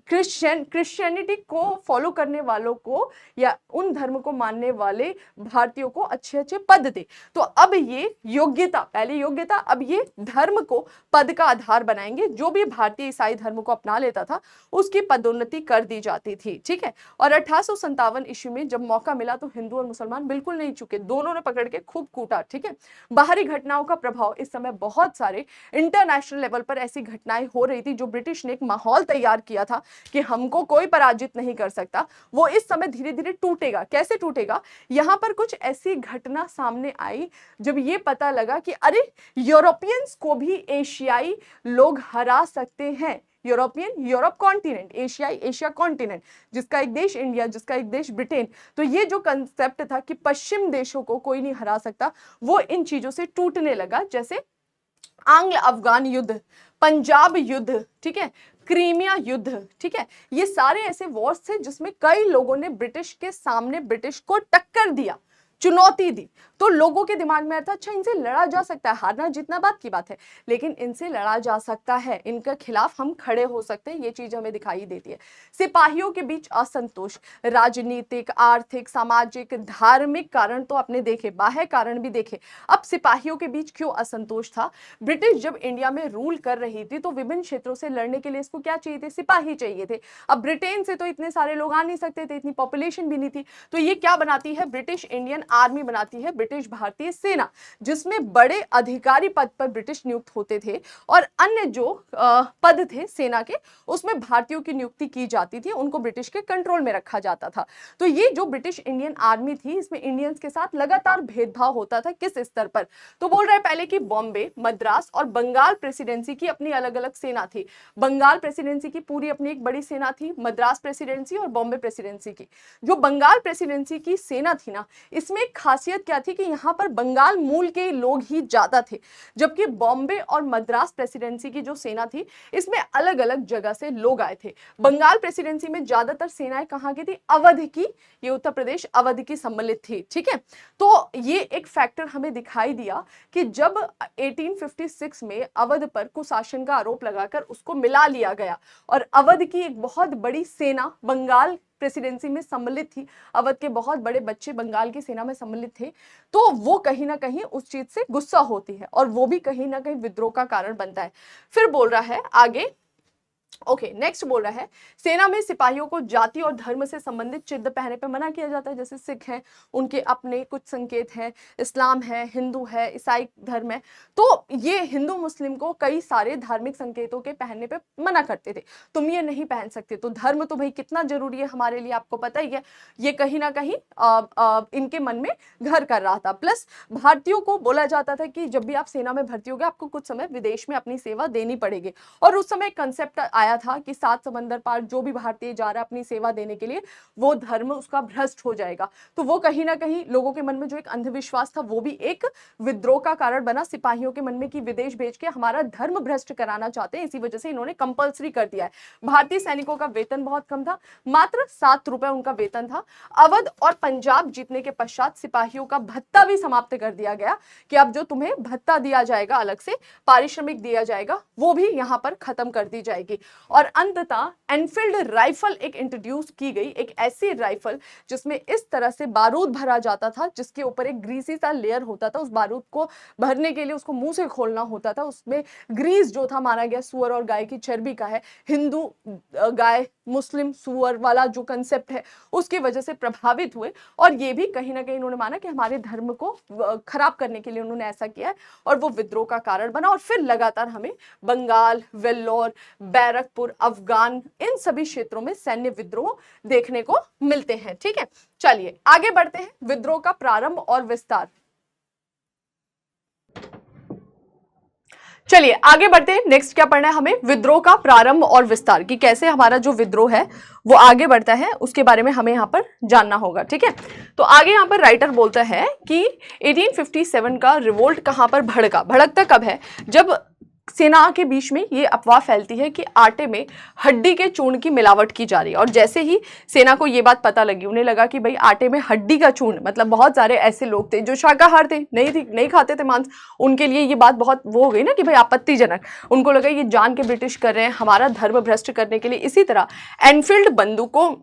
क्रिश्चियनिटी को फॉलो करने वालों को या उन धर्म को मानने वाले भारतीयों को अच्छे अच्छे पद दे। तो अब ये योग्यता, पहले योग्यता, अब ये धर्म को पद का आधार बनाएंगे। जो भी भारतीय ईसाई धर्म को अपना लेता था उसकी पदोन्नति कर दी जाती थी, ठीक है। और 1857 ईस्वी में जब मौका मिला तो हिंदू और मुसलमान बिल्कुल नहीं चुके, दोनों ने पकड़ के खूब कूटा, ठीक है। बाहरी घटनाओं का प्रभाव, इस समय बहुत सारे इंटरनेशनल लेवल पर ऐसी घटनाएं हो रही थी जो ब्रिटिश ने एक माहौल तैयार किया था कि हमको कोई पराजित नहीं कर सकता, वो इस समय धीरे धीरे टूटेगा। कैसे टूटेगा, यहां पर कुछ ऐसी घटना सामने आई जब ये पता लगा कि अरे यूरोपियंस को भी एशियाई लोग हरा सकते हैं। यूरोपियन, यूरोप कॉन्टिनेंट, एशियाई, एशिया कॉन्टिनेंट, जिसका एक देश इंडिया, जिसका एक देश ब्रिटेन। तो ये जो कंसेप्ट था कि पश्चिम देशों को कोई नहीं हरा सकता, वो इन चीजों से टूटने लगा। जैसे आंग्ल अफगान युद्ध, पंजाब युद्ध, ठीक है, क्रीमिया युद्ध, ठीक है, ये सारे ऐसे वॉर्स थे जिसमें कई लोगों ने ब्रिटिश के सामने ब्रिटिश को टक्कर दिया, चुनौती दी। तो लोगों के दिमाग में आता, अच्छा इनसे लड़ा जा सकता है, हारना जीतना बात की बात है, लेकिन इनसे लड़ा जा सकता है, इनके खिलाफ हम खड़े हो सकते हैं, ये चीज हमें दिखाई देती है। सिपाहियों के बीच असंतोष, राजनीतिक, आर्थिक, सामाजिक, धार्मिक कारण तो आपने देखे, बाह्य कारण भी देखे। अब सिपाहियों के बीच क्यों असंतोष था, ब्रिटिश जब इंडिया में रूल कर रही थी तो विभिन्न क्षेत्रों से लड़ने के लिए इसको क्या चाहिए थे, सिपाही चाहिए थे। अब ब्रिटेन से तो इतने सारे लोग आ नहीं सकते थे, इतनी पॉपुलेशन भी नहीं थी, तो ये क्या बनाती है, ब्रिटिश इंडियन आर्मी बनाती है, ब्रिटिश भारतीय सेना, जिसमें बड़े अधिकारी पद पर ब्रिटिश नियुक्त होते थे और अन्य जो पद थे सेना के उसमें भारतीयों की नियुक्ति की जाती थी, उनको ब्रिटिश के कंट्रोल में रखा जाता था। तो ये जो ब्रिटिश इंडियन आर्मी थी इसमें इंडियंस के साथ लगातार भेदभाव होता था। किस स्तर पर, तो बोल रहे पहले कि बॉम्बे, मद्रास और बंगाल प्रेसिडेंसी की अपनी अलग अलग सेना थी। बंगाल प्रेसिडेंसी की पूरी अपनी एक बड़ी सेना थी, मद्रास प्रेसिडेंसी और बॉम्बे प्रेसिडेंसी की। जो बंगाल प्रेसिडेंसी की सेना थी ना, इसमें खासियत क्या थी कि कि यहाँ पर बंगाल मूल के लोग ही ज्यादा थे, जबकि बॉम्बे और मद्रास प्रेसिडेंसी की जो सेना थी इसमें अलग अलग जगह से लोग आए थे। बंगाल प्रेसिडेंसी में ज्यादातर सेनाएं कहाँ की थी? अवध की, ये उत्तर प्रदेश अवध की सम्मिलित थी। ठीक है, तो ये एक फैक्टर हमें दिखाई दिया कि जब 1856 में अवध पर कुशासन का आरोप लगाकर उसको मिला लिया गया और अवध की एक बहुत बड़ी सेना बंगाल प्रेसिडेंसी में सम्मिलित थी, अवध के बहुत बड़े बच्चे बंगाल की सेना में सम्मिलित थे, तो वो कहीं ना कहीं उस चीज से गुस्सा होती है और वो भी कहीं ना कहीं विद्रोह का कारण बनता है। फिर बोल रहा है आगे, ओके नेक्स्ट बोल रहा है सेना में सिपाहियों को जाति और धर्म से संबंधित चिन्ह पहनने पर मना किया जाता है। जैसे सिख हैं, उनके अपने कुछ संकेत हैं, इस्लाम है, हिंदू है, ईसाई धर्म है, तो ये हिंदू मुस्लिम को कई सारे धार्मिक संकेतों के पहनने पे मना करते थे, तुम ये नहीं पहन सकते। तो धर्म तो भाई कितना जरूरी है हमारे लिए, आपको पता ही है। ये कहीं ना कहीं इनके मन में घर कर रहा था। प्लस भारतीयों को बोला जाता था कि जब भी आप सेना में भर्ती होगे आपको कुछ समय विदेश में अपनी सेवा देनी पड़ेगी, और उस समय कंसेप्ट आया था कि 7 समंदर पार जो भी भारतीय जा रहा है अपनी सेवा देने के लिए, वो धर्म उसका भ्रष्ट हो जाएगा। तो वो कहीं ना कहीं लोगों के मन में जो एक अंधविश्वास था वो भी एक विद्रोह का कारण बना सिपाहियों के मन में कि विदेश भेज के हमारा धर्म भ्रष्ट कराना चाहते हैं। इसी वजह से इन्होंने कंपल्सरी कर दिया है। भारतीय सैनिकों का वेतन बहुत कम था, मात्र 7 रुपए उनका वेतन था। अवध और पंजाब जीतने के पश्चात सिपाहियों का भत्ता भी समाप्त कर दिया गया कि अब जो तुम्हें भत्ता दिया जाएगा, अलग से पारिश्रमिक दिया जाएगा, वो भी यहां पर खत्म कर दी जाएगी। और अंततः एनफील्ड राइफल एक इंट्रोड्यूस की गई, एक ऐसी राइफल जिसमें इस तरह से बारूद भरा जाता था, जिसके ऊपर एक ग्रीसी सा लेयर होता था। उस बारूद को भरने के लिए उसको मुंह से खोलना होता था। उसमें ग्रीस जो था माना गया सुअर और गाय की चर्बी का है। हिंदू गाय, मुस्लिम सुअर वाला जो कंसेप्ट है उसकी वजह से प्रभावित हुए, और ये भी कहीं ना कहीं उन्होंने माना कि हमारे धर्म को खराब करने के लिए उन्होंने ऐसा किया है, और वो विद्रोह का कारण बना। और फिर लगातार हमें बंगाल, वेल्लोर, बैरकपुर, अफगान, इन सभी क्षेत्रों में सैन्य विद्रोह देखने को मिलते हैं। ठीक है, चलिए आगे बढ़ते हैं। विद्रोह का प्रारंभ और विस्तार, चलिए आगे बढ़ते हैं। नेक्स्ट क्या पढ़ना है हमें? विद्रोह का प्रारंभ और विस्तार, कि कैसे हमारा जो विद्रोह है वो आगे बढ़ता है, उसके बारे में हमें यहाँ पर जानना होगा। ठीक है, तो आगे यहाँ पर राइटर बोलता है कि 1857 का रिवोल्ट कहाँ पर भड़का। भड़कता कब है? जब सेना के बीच में ये अफवाह फैलती है कि आटे में हड्डी के चूर्ण की मिलावट की जा रही है। और जैसे ही सेना को ये बात पता लगी, उन्हें लगा कि भाई आटे में हड्डी का चूर्ण, मतलब बहुत सारे ऐसे लोग थे जो शाकाहार थे, नहीं खाते थे मांस, उनके लिए ये बात बहुत वो हो गई ना कि भाई आपत्तिजनक। उनको लगा ये जान के ब्रिटिश कर रहे हैं हमारा धर्म भ्रष्ट करने के लिए। इसी तरह एनफील्ड बंदूकों,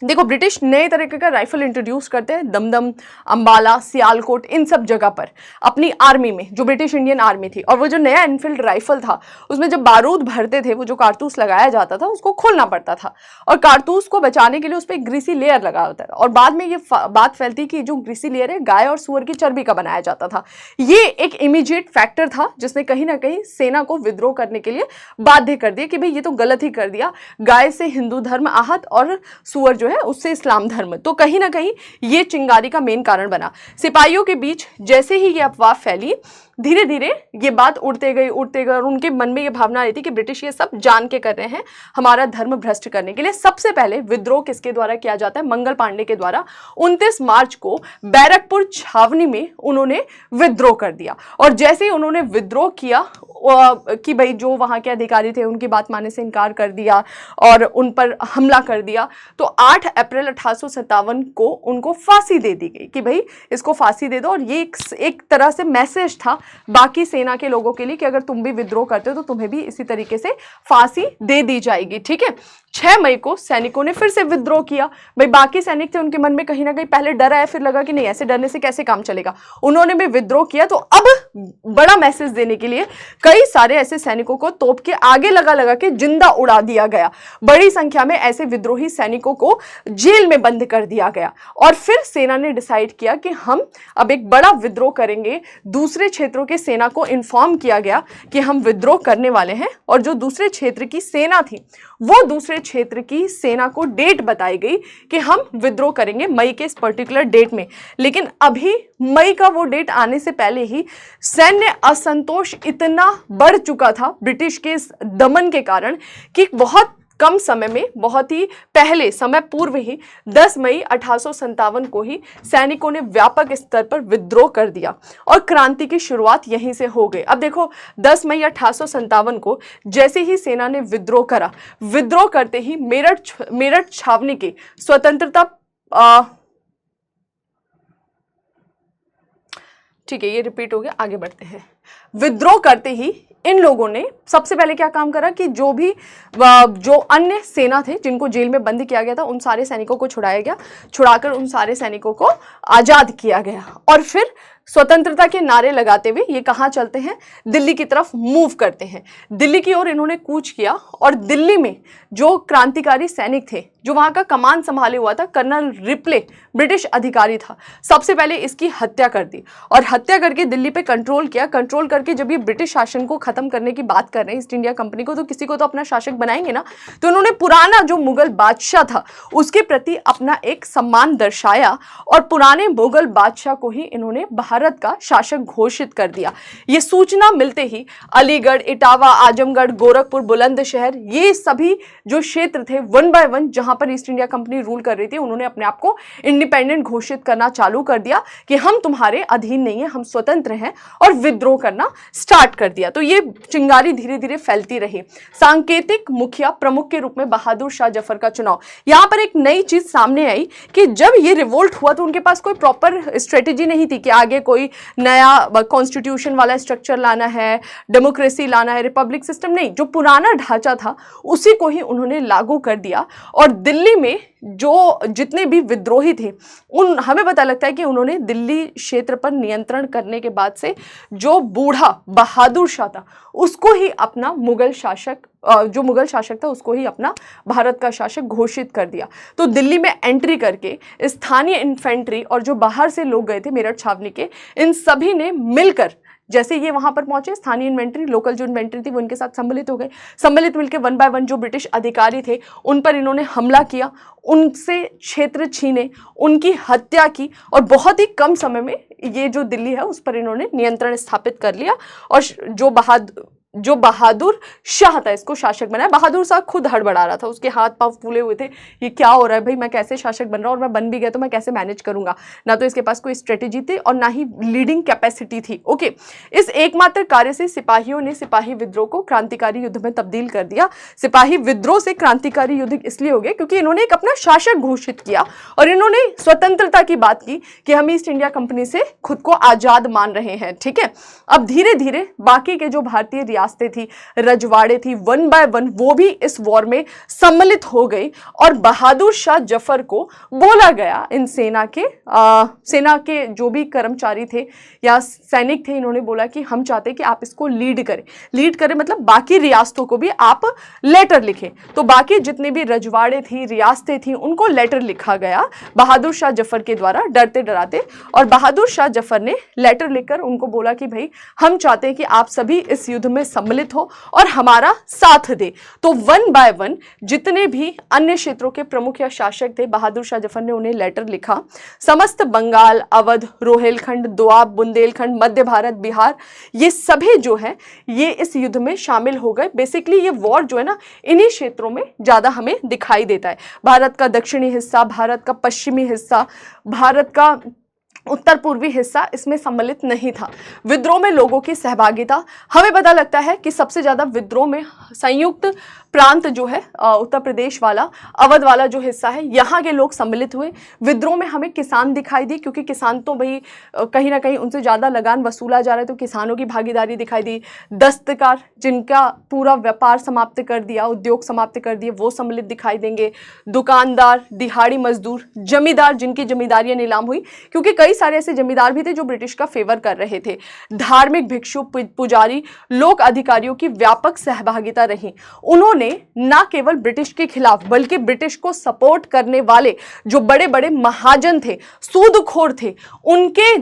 देखो ब्रिटिश नए तरीके का राइफल इंट्रोड्यूस करते हैं दमदम, अंबाला, सियालकोट, इन सब जगह पर अपनी आर्मी में, जो ब्रिटिश इंडियन आर्मी थी। और वो जो नया एनफील्ड राइफल था उसमें जब बारूद भरते थे, वो जो कारतूस लगाया जाता था उसको खोलना पड़ता था, और कारतूस को बचाने के लिए उस पर एक ग्रीसी लेयर लगा होता था। और बाद में ये बात फैलती कि जो ग्रीसी लेयर है गाय और सुअर की चर्बी का बनाया जाता था। ये एक इमीडिएट फैक्टर था जिसने कहीं ना कहीं सेना को विद्रोह करने के लिए बाध्य कर दिया कि भाई ये तो गलत ही कर दिया, गाय से हिंदू धर्म आहत और सुअर जो है उससे इस्लाम धर्म। तो कहीं ना कहीं ये चिंगारी का मेन कारण बना। सिपाहियों के बीच जैसे ही ये अफवाह फैली, धीरे धीरे ये बात उड़ते गई और उनके मन में ये भावना आई थी कि ब्रिटिश ये सब जान के कर रहे हैं हमारा धर्म भ्रष्ट करने के लिए। सबसे पहले विद्रोह किसके द्वारा किया जाता है? मंगल पांडे के द्वारा। 29 मार्च को बैरकपुर छावनी में उन्होंने विद्रोह कर दिया। और जैसे ही उन्होंने विद्रोह किया कि भाई जो वहां के अधिकारी थे उनकी बात मानने से इनकार कर दिया और उन पर हमला कर दिया, तो 8 अप्रैल 1857 को उनको फांसी दे दी गई कि भाई इसको फांसी दे दो। और ये एक तरह से मैसेज था बाकी सेना के लोगों के लिए कि अगर तुम भी विद्रोह करते हो तो तुम्हें भी इसी तरीके से फांसी दे दी जाएगी। ठीक है, 6 मई को सैनिकों ने फिर से विद्रोह किया। भाई बाकी सैनिक थे, उनके मन में कहीं ना कहीं पहले डर आया, फिर लगा कि नहीं ऐसे डरने से कैसे काम चलेगा, उन्होंने भी विद्रोह किया। तो अब बड़ा मैसेज देने के लिए कई सारे ऐसे सैनिकों को तोप के आगे लगा के जिंदा उड़ा दिया गया। बड़ी संख्या में ऐसे विद्रोही सैनिकों को जेल में बंद कर दिया गया। और फिर सेना ने डिसाइड किया कि हम अब एक बड़ा विद्रोह करेंगे। दूसरे क्षेत्रों के सेना को इन्फॉर्म किया गया कि हम विद्रोह करने वाले हैं, और जो दूसरे क्षेत्र की सेना थी वो दूसरे क्षेत्र की सेना को डेट बताई गई कि हम विद्रोह करेंगे मई के इस पर्टिकुलर डेट में। लेकिन अभी मई का वो डेट आने से पहले ही सैन्य असंतोष इतना बढ़ चुका था ब्रिटिश के इस दमन के कारण कि बहुत कम समय में, बहुत ही पहले समय पूर्व ही 10 मई 1857 को ही सैनिकों ने व्यापक स्तर पर विद्रोह कर दिया और क्रांति की शुरुआत यहीं से हो गई। अब देखो 10 मई 1857 को जैसे ही सेना ने विद्रोह करा, विद्रोह करते ही मेरठ छावनी के स्वतंत्रता, ठीक है ये रिपीट हो गया, आगे बढ़ते हैं। विद्रोह करते ही इन लोगों ने सबसे पहले क्या काम करा कि जो अन्य सेना थे जिनको जेल में बंद किया गया था, उन सारे सैनिकों को छुड़ाया गया, छुड़ाकर उन सारे सैनिकों को आजाद किया गया और फिर स्वतंत्रता के नारे लगाते हुए ये कहाँ चलते हैं, दिल्ली की तरफ मूव करते हैं। दिल्ली की ओर इन्होंने कूच किया और दिल्ली में जो क्रांतिकारी सैनिक थे, जो वहाँ का कमान संभाले हुआ था, कर्नल रिप्ले ब्रिटिश अधिकारी था, सबसे पहले इसकी हत्या कर दी और हत्या करके दिल्ली पे कंट्रोल किया। कंट्रोल करके जब ये ब्रिटिश शासन को खत्म करने की बात कर रहे हैं, ईस्ट इंडिया कंपनी को, तो किसी को तो अपना शासक बनाएंगे ना, तो उन्होंने पुराना जो मुगल बादशाह था उसके प्रति अपना एक सम्मान दर्शाया और पुराने मुगल बादशाह को ही इन्होंने भारत का शासक घोषित कर दिया। ये सूचना मिलते ही अलीगढ़, इटावा, आजमगढ़, गोरखपुर, बुलंदशहर, ये सभी जो क्षेत्र थे वन बाय वन जहां पर ईस्ट इंडिया कंपनी रूल कर रही थी, उन्होंने अपने आप को इंडिपेंडेंट घोषित करना चालू कर दिया कि हम तुम्हारे अधीन नहीं है, हम स्वतंत्र हैं, और विद्रोह करना स्टार्ट कर दिया। तो ये चिंगारी धीरे धीरे फैलती रही। सांकेतिक मुखिया प्रमुख के रूप में बहादुर शाह जफर का चुनाव। यहां पर एक नई चीज सामने आई कि जब ये रिवोल्ट हुआ तो उनके पास कोई प्रॉपर स्ट्रेटेजी नहीं थी कि आगे कोई नया कॉन्स्टिट्यूशन वाला स्ट्रक्चर लाना है, डेमोक्रेसी लाना है, रिपब्लिक सिस्टम नहीं, जो पुराना ढांचा था उसी को ही उन्होंने लागू कर दिया। और दिल्ली में जो जितने भी विद्रोही थे, उन हमें पता लगता है कि उन्होंने दिल्ली क्षेत्र पर नियंत्रण करने के बाद से जो बूढ़ा बहादुर शाह था उसको ही अपना मुगल शासक, जो मुगल शासक था उसको ही अपना भारत का शासक घोषित कर दिया। तो दिल्ली में एंट्री करके स्थानीय इन्फेंट्री और जो बाहर से लोग गए थे मेरठ छावनी के, इन सभी ने मिलकर, जैसे ये वहां पर पहुंचे, स्थानीय इन्वेंट्री, लोकल जो इन्वेंट्री थी वो इनके साथ सम्मिलित हो गए। सम्मिलित मिलकर वन बाय वन जो ब्रिटिश अधिकारी थे उन पर इन्होंने हमला किया, उनसे क्षेत्र छीने, उनकी हत्या की और बहुत ही कम समय में ये जो दिल्ली है उस पर इन्होंने नियंत्रण स्थापित कर लिया और जो बहादुर शाह था इसको शासक बनाया। बहादुर शाह खुद हड़बड़ा रहा था, उसके हाथ पांव फूले हुए थे, ये क्या हो रहा है भाई, मैं कैसे शासक बन रहा हूँ, और मैं बन भी गया तो मैं कैसे मैनेज करूंगा। ना तो इसके पास कोई स्ट्रेटेजी थी और ना ही लीडिंग कैपेसिटी थी। ओके, इस एकमात्र कार्य से सिपाहियों ने सिपाही विद्रोह को क्रांतिकारी युद्ध में तब्दील कर दिया। सिपाही विद्रोह से क्रांतिकारी युद्ध इसलिए हो गया क्योंकि इन्होंने एक अपना शासक घोषित किया और इन्होंने स्वतंत्रता की बात की कि हम ईस्ट इंडिया कंपनी से खुद को आजाद मान रहे हैं। ठीक है, अब धीरे धीरे बाकी के जो भारतीय रियासतें थी, रजवाड़े थी, वन बाय वन वो भी इस वॉर में सम्मिलित हो गई और बहादुर शाह जफर को बोला गया, इन सेना के जो भी कर्मचारी थे या सैनिक थे, इन्होंने बोला कि हम चाहते हैं कि आप इसको लीड करें मतलब बाकी रियासतों को भी आप लेटर लिखें। तो बाकी जितने भी रजवाड़े थी, रियासतें थी, उनको लेटर लिखा गया बहादुर शाह जफर के द्वारा, डरते डराते, और बहादुर शाह जफर ने लेटर लिखकर उनको बोला कि भाई हम चाहते हैं कि आप सभी इस युद्ध में सम्मिलित हो और हमारा साथ दे। तो वन बाय वन जितने भी अन्य क्षेत्रों के प्रमुख या शासक थे, बहादुर शाह जफर ने उन्हें लेटर लिखा। समस्त बंगाल, अवध, रोहेलखंड, दोआब, बुंदेलखंड, मध्य भारत, बिहार, ये सभी जो है ये इस युद्ध में शामिल हो गए। बेसिकली ये वॉर जो है ना इन्हीं क्षेत्रों में ज्यादा हमें दिखाई देता है। भारत का दक्षिणी हिस्सा, भारत का पश्चिमी हिस्सा, भारत का उत्तर पूर्वी हिस्सा इसमें सम्मिलित नहीं था। विद्रोह में लोगों की सहभागिता, हमें पता लगता है कि सबसे ज्यादा विद्रोह में संयुक्त प्रांत जो है उत्तर प्रदेश वाला, अवध वाला जो हिस्सा है, यहाँ के लोग सम्मिलित हुए। विद्रोह में हमें किसान दिखाई दी क्योंकि किसान तो भाई कहीं ना कहीं उनसे ज्यादा लगान वसूला जा रहा है, तो किसानों की भागीदारी दिखाई दी। दस्तकार जिनका पूरा व्यापार समाप्त कर दिया, उद्योग समाप्त कर दिए, वो सम्मिलित दिखाई देंगे। दुकानदार, दिहाड़ी मजदूर, जमींदार जिनकी जमींदारियां नीलाम हुई, क्योंकि कई सारे ऐसे जमींदार भी थे जो ब्रिटिश का फेवर कर रहे थे। धार्मिक, भिक्षु, पुजारी, लोक अधिकारियों की व्यापक सहभागिता रही। उन्होंने ना केवल ब्रिटिश के खिलाफ बल्कि ब्रिटिश को सपोर्ट करने वाले जो बड़े बड़े महाजन थे, सूदखोर थे, उनके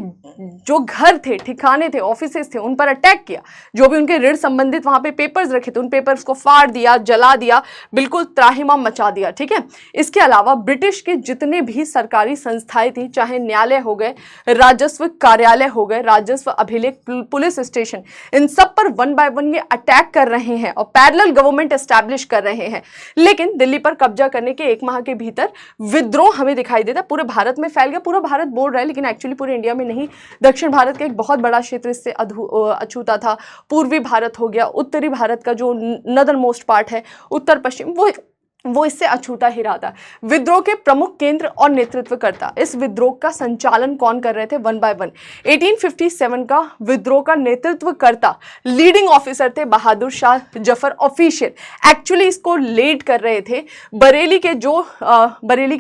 जो घर थे, ठिकाने थे, ऑफिसेस थे, उन पर अटैक किया। जो भी उनके ऋण संबंधित वहां पे पेपर्स रखे थे, उन पेपर्स को फाड़ दिया, जला दिया, बिल्कुल त्राहिमाम मचा दिया। ठीक है, इसके अलावा ब्रिटिश के जितने भी सरकारी संस्थाएं थी, चाहे न्यायालय हो गए, राजस्व कार्यालय हो गए, राजस्व अभिलेख, पुलिस स्टेशन, इन सब पर वन बाय वन ये अटैक कर रहे हैं और पैरेलल गवर्नमेंट एस्टैब्लिश एस्टैब्लिश कर रहे हैं। लेकिन दिल्ली पर कब्जा करने के 1 माह के भीतर विद्रोह हमें दिखाई देता, पूरे भारत में फैल गया। पूरा भारत बोल रहा है लेकिन एक्चुअली पूरे इंडिया में नहीं, दक्षिण भारत का एक बहुत बड़ा क्षेत्र इससे अछूता था। पूर्वी भारत हो गया, उत्तरी भारत का जो नदर मोस्ट पार्ट है, उत्तर पश्चिम, वो इससे अछूता ही रहा था। विद्रोह के प्रमुख केंद्र और नेतृत्वकर्ता, इस विद्रोह का संचालन कौन कर रहे थे? 1 बाय 1। 1857 का विद्रोह का नेतृत्वकर्ता, लीडिंग ऑफिसर थे बहादुर शाह जफर। ऑफिशियल एक्चुअली इसको लीड कर रहे थे बरेली के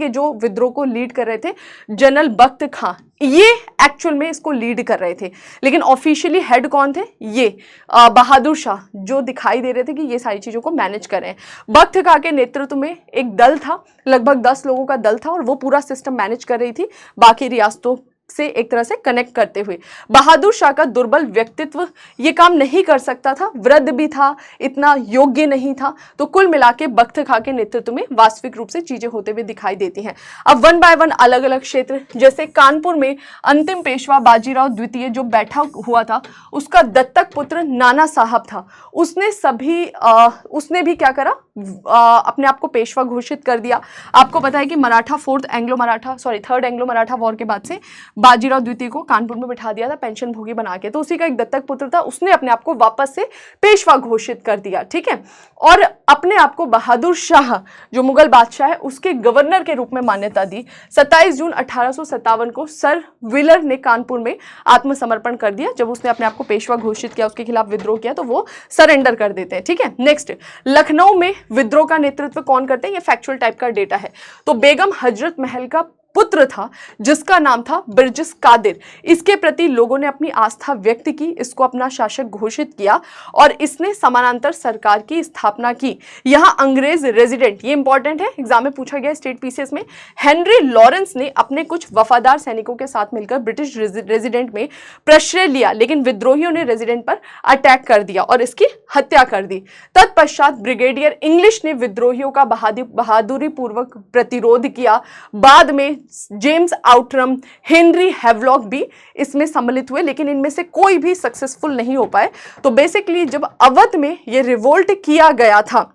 जो विद्रोह को लीड कर रहे थे जनरल बख्त खां, ये एक्चुअल में इसको लीड कर रहे थे। लेकिन ऑफिशियली हेड कौन थे? ये बहादुर शाह, जो दिखाई दे रहे थे कि ये सारी चीजों को मैनेज कर रहे हैं। बख्त खां के नेतृत्व में एक दल था, लगभग 10 लोगों का दल था, और वो पूरा सिस्टम मैनेज कर रही थी बाकी रियासतों से एक तरह से कनेक्ट करते हुए। बहादुर शाह का दुर्बल व्यक्तित्व ये काम नहीं कर सकता था, वृद्ध भी था, इतना योग्य नहीं था। तो कुल मिला के बख्त खां के नेतृत्व में वास्तविक रूप से चीजें होते हुए दिखाई देती हैं। अब 1 बाय 1 अलग अलग क्षेत्र, जैसे कानपुर में अंतिम पेशवा बाजीराव द्वितीय जो बैठा हुआ था, उसका दत्तक पुत्र नाना साहब था। उसने भी क्या करा, अपने आप को पेशवा घोषित कर दिया। आपको पता है कि थर्ड एंग्लो मराठा वॉर के बाद से बाजीराव द्वितीय को कानपुर में बिठा दिया था पेंशन भोगी बना के, तो उसी का एक दत्तक पुत्र था, उसने अपने आप को वापस से पेशवा घोषित कर दिया। ठीक है, और अपने आप को बहादुर शाह जो मुगल बादशाह है उसके गवर्नर के रूप में मान्यता दी। 27 जून 1857 को सर व्हीलर ने कानपुर में आत्मसमर्पण कर दिया। जब उसने अपने आप को पेशवा घोषित किया, उसके खिलाफ विद्रोह किया, तो वो सरेंडर कर देते हैं। ठीक है, नेक्स्ट, लखनऊ में विद्रोह का नेतृत्व कौन करते हैं? ये फैक्चुअल टाइप का डेटा है। तो बेगम हजरत महल का पुत्र था जिसका नाम था बिरजिस कादिर। इसके प्रति लोगों ने अपनी आस्था व्यक्त की, इसको अपना शासक घोषित किया और इसने समानांतर सरकार की स्थापना की। यहां अंग्रेज रेजिडेंट, ये इंपॉर्टेंट है, एग्जाम में पूछा गया स्टेट पीसीएस में, हेनरी लॉरेंस ने अपने कुछ वफादार सैनिकों के साथ मिलकर ब्रिटिश रेजिडेंट में प्रश्रय लिया, लेकिन विद्रोहियों ने रेजिडेंट पर अटैक कर दिया और इसकी हत्या कर दी। तत्पश्चात ब्रिगेडियर इंग्लिश ने विद्रोहियों का बहादुरी पूर्वक प्रतिरोध किया। बाद में जेम्स आउटरम, हेनरी हैवलॉक भी इसमें सम्मिलित हुए, लेकिन इनमें से कोई भी सक्सेसफुल नहीं हो पाए। तो बेसिकली जब अवध में ये रिवोल्ट किया गया था,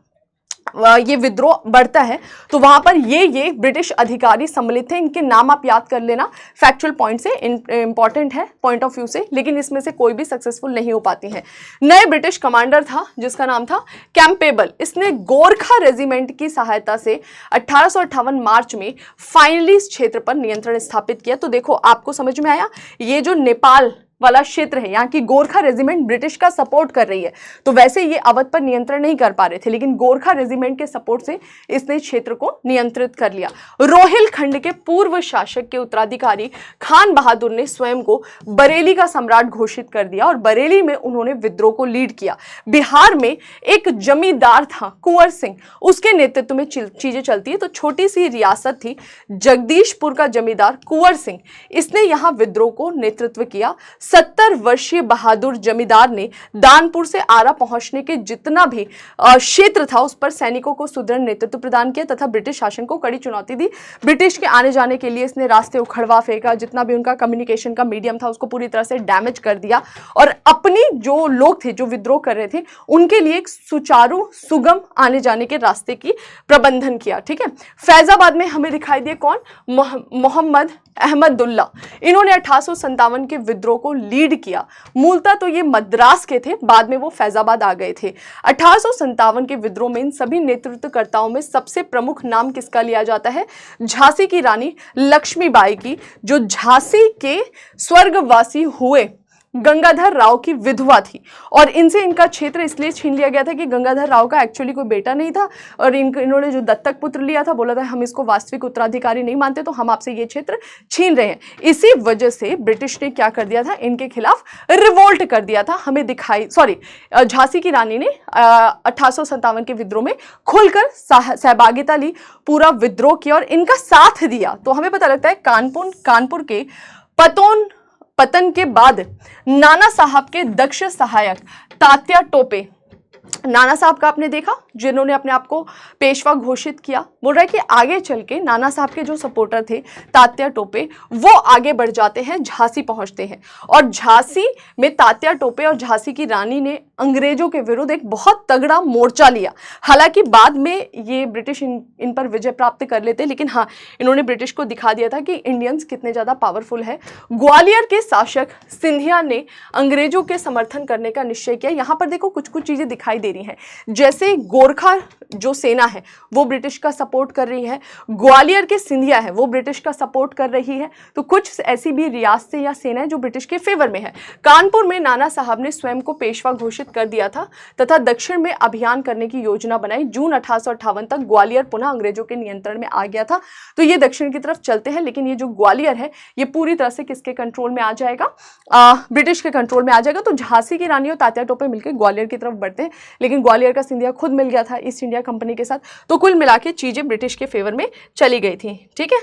ये विद्रोह बढ़ता है, तो वहां पर ये ब्रिटिश अधिकारी सम्मिलित थे। इनके नाम आप याद कर लेना, फैक्चुअल पॉइंट से इंपॉर्टेंट है, पॉइंट ऑफ व्यू से, लेकिन इसमें से कोई भी सक्सेसफुल नहीं हो पाती है। नए ब्रिटिश कमांडर था जिसका नाम था कैंपेबल। इसने गोरखा रेजिमेंट की सहायता से 1858 मार्च में फाइनली इस क्षेत्र पर नियंत्रण स्थापित किया। तो देखो, आपको समझ में आया, ये जो नेपाल वाला क्षेत्र है, यहाँ की गोरखा रेजिमेंट ब्रिटिश का सपोर्ट कर रही है, तो वैसे ये अवध पर नियंत्रण नहीं कर पा रहे थे, लेकिन गोरखा रेजिमेंट के सपोर्ट से इसने क्षेत्र को नियंत्रित कर लिया। रोहिलखंड के पूर्व शासक के उत्तराधिकारी खान बहादुर ने स्वयं को बरेली का सम्राट घोषित कर दिया और बरेली में उन्होंने विद्रोह को लीड किया। बिहार में एक जमींदार था कुंवर सिंह, उसके नेतृत्व में चीजें चलती है। तो छोटी सी रियासत थी, जगदीशपुर का जमींदार कुंवर सिंह, इसने यहाँ विद्रोह को नेतृत्व किया। 70 वर्षीय बहादुर जमींदार ने दानपुर से आरा पहुंचने के जितना भी क्षेत्र था उस पर सैनिकों को सुदृढ़ नेतृत्व प्रदान किया तथा ब्रिटिश शासन को कड़ी चुनौती दी। ब्रिटिश के आने जाने के लिए इसने रास्ते उखड़वा फेंका, जितना भी उनका कम्युनिकेशन का मीडियम था उसको पूरी तरह से डैमेज कर दिया और अपनी जो लोग थे जो विद्रोह कर रहे थे उनके लिए एक सुचारू सुगम आने जाने के रास्ते की प्रबंधन किया। ठीक है, फैजाबाद में हमें दिखाई दिए कौन? मोहम्मद अहमदुल्ला। इन्होंने 1857 के विद्रोह को लीड किया। मूलतः तो ये मद्रास के थे, बाद में वो फैजाबाद आ गए थे। 1857 के विद्रोह में इन सभी नेतृत्वकर्ताओं में सबसे प्रमुख नाम किसका लिया जाता है? झांसी की रानी लक्ष्मीबाई की, जो झांसी के स्वर्गवासी हुए गंगाधर राव की विधवा थी और इनसे इनका क्षेत्र इसलिए छीन लिया गया था कि गंगाधर राव का एक्चुअली कोई बेटा नहीं था और इन्होंने जो दत्तक पुत्र लिया था, बोला था हम इसको वास्तविक उत्तराधिकारी नहीं मानते, तो हम आपसे ये क्षेत्र छीन रहे हैं। इसी वजह से ब्रिटिश ने क्या कर दिया था, इनके खिलाफ रिवोल्ट कर दिया था। हमें झांसी की रानी ने 1857 के विद्रोह में खुलकर सहभागिता ली, पूरा विद्रोह किया और इनका साथ दिया। तो हमें पता लगता है कानपुर के पतन के बाद नाना साहब के दक्ष सहायक तात्या टोपे, नाना साहब का आपने देखा, जिन्होंने अपने आप को पेशवा घोषित किया। बोल रहा है कि आगे चल के नाना साहब के जो सपोर्टर थे तात्या टोपे, वो आगे बढ़ जाते हैं, झांसी पहुंचते हैं, और झांसी में तात्या टोपे और झांसी की रानी ने अंग्रेजों के विरुद्ध एक बहुत तगड़ा मोर्चा लिया। हालांकि बाद में ये ब्रिटिश इन पर विजय प्राप्त कर लेते, लेकिन हाँ, इन्होंने ब्रिटिश को दिखा दिया था कि इंडियंस कितने ज़्यादा पावरफुल है। ग्वालियर के शासक सिंधिया ने अंग्रेजों के समर्थन करने का निश्चय किया। यहाँ पर देखो कुछ कुछ चीज़ें दिखाई दे रही हैं, जैसे गोरखा जो सेना है वो ब्रिटिश का सपोर्ट कर रही है, ग्वालियर के सिंधिया है वो ब्रिटिश का सपोर्ट कर रही है। तो कुछ ऐसी भी रियासतें या सेनाएं जो ब्रिटिश के फेवर में है। कानपुर में नाना साहब ने स्वयं को पेशवा घोषित कर दिया था तथा दक्षिण में अभियान करने की योजना बनाई। जून 1858 तक ग्वालियर पुनः अंग्रेजों के नियंत्रण में आ गया था। तो ये दक्षिण की तरफ चलते हैं, लेकिन ये जो ग्वालियर है ये पूरी तरह से किसके कंट्रोल में आ जाएगा? ब्रिटिश के कंट्रोल में आ जाएगा। तो झांसी की रानी और तात्या टोपे मिलकर ग्वालियर की तरफ बढ़ते हैं, लेकिन ग्वालियर का सिंधिया खुद मिल गया था ईस्ट इंडिया कंपनी के साथ। तो कुल मिला के चीजें ब्रिटिश के फेवर में चली गई थी। ठीक है,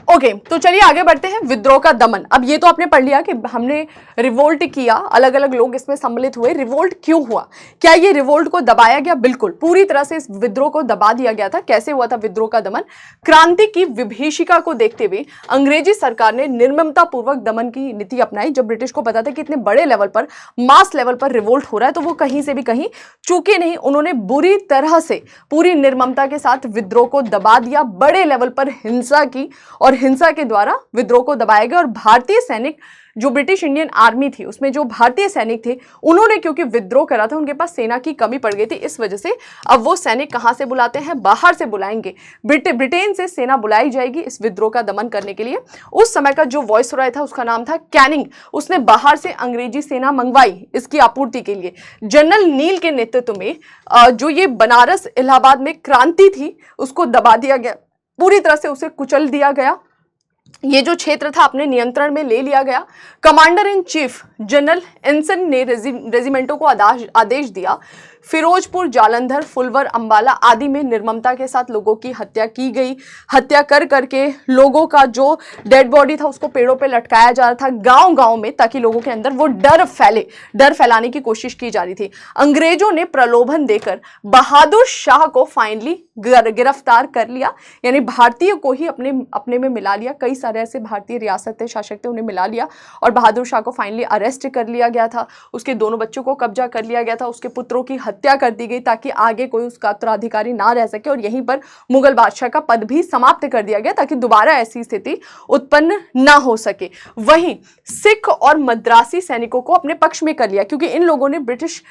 ओके तो चलिए आगे बढ़ते हैं। विद्रोह का दमन। अब ये तो आपने पढ़ लिया कि हमने रिवोल्ट किया, अलग अलग लोग इसमें सम्मिलित हुए। रिवोल्ट क्यों हुआ? क्या ये रिवोल्ट को दबाया गया? बिल्कुल, पूरी तरह से इस विद्रोह को दबा दिया गया था। कैसे हुआ था विद्रोह का दमन? क्रांति की विभीषिका को देखते हुए अंग्रेजी सरकार ने निर्ममता पूर्वक दमन की नीति अपनाई। जब ब्रिटिश को पता था कि इतने बड़े लेवल पर, मास लेवल पर रिवोल्ट हो रहा है, तो वो कहीं से भी कहीं चूके नहीं। उन्होंने बुरी तरह से पूरी निर्ममता के साथ विद्रोह को दबा दिया। बड़े लेवल पर हिंसा की और हिंसा के द्वारा विद्रोह को दबाया गया। और भारतीय सैनिक, जो ब्रिटिश इंडियन आर्मी थी, उसमें जो भारतीय सैनिक थे, उन्होंने क्योंकि विद्रोह करा था, उनके पास सेना की कमी पड़ गई थी। इस वजह से अब वो सैनिक कहां से बुलाते हैं? बाहर से बुलाएंगे। ब्रिटेन से सेना बुलाई जाएगी इस विद्रोह का दमन करने के लिए। उस समय का जो वॉइसरॉय था उसका नाम था कैनिंग। उसने बाहर से अंग्रेजी सेना मंगवाई इसकी आपूर्ति के लिए। जनरल नील के नेतृत्व में जो ये बनारस इलाहाबाद में क्रांति थी उसको दबा दिया गया, पूरी तरह से उसे कुचल दिया गया। ये जो क्षेत्र था अपने नियंत्रण में ले लिया गया। कमांडर इन चीफ जनरल एंसन ने रेजिमेंटों को आदेश दिया। फिरोजपुर, जालंधर, फुलवर, अंबाला आदि में निर्ममता के साथ लोगों की हत्या की गई। हत्या कर करके लोगों का जो डेड बॉडी था उसको पेड़ों पे लटकाया जा रहा था गांव-गांव में, ताकि लोगों के अंदर वो डर फैले, डर फैलाने की कोशिश की जा रही थी। अंग्रेजों ने प्रलोभन देकर बहादुर शाह को फाइनली गिरफ्तार कर लिया, यानी भारतीय को ही अपने में मिला लिया। कई सारे ऐसे भारतीय रियासत थे, शासक थे, उन्हें मिला लिया और बहादुर शाह को फाइनली अरेस्ट कर लिया गया था। उसके दोनों बच्चों को कब्जा कर लिया गया था। उसके पुत्रों की हत्या कर दी गई ताकि आगे कोई उसका उत्तराधिकारी ना रह सके, और यहीं पर मुगल बादशाह का पद भी समाप्त कर दिया गया ताकि दोबारा ऐसी स्थिति उत्पन्न ना हो सके। वहीं सिख और मद्रासी सैनिकों को अपने पक्ष में कर लिया, क्योंकि इन लोगों ने ब्रिटिश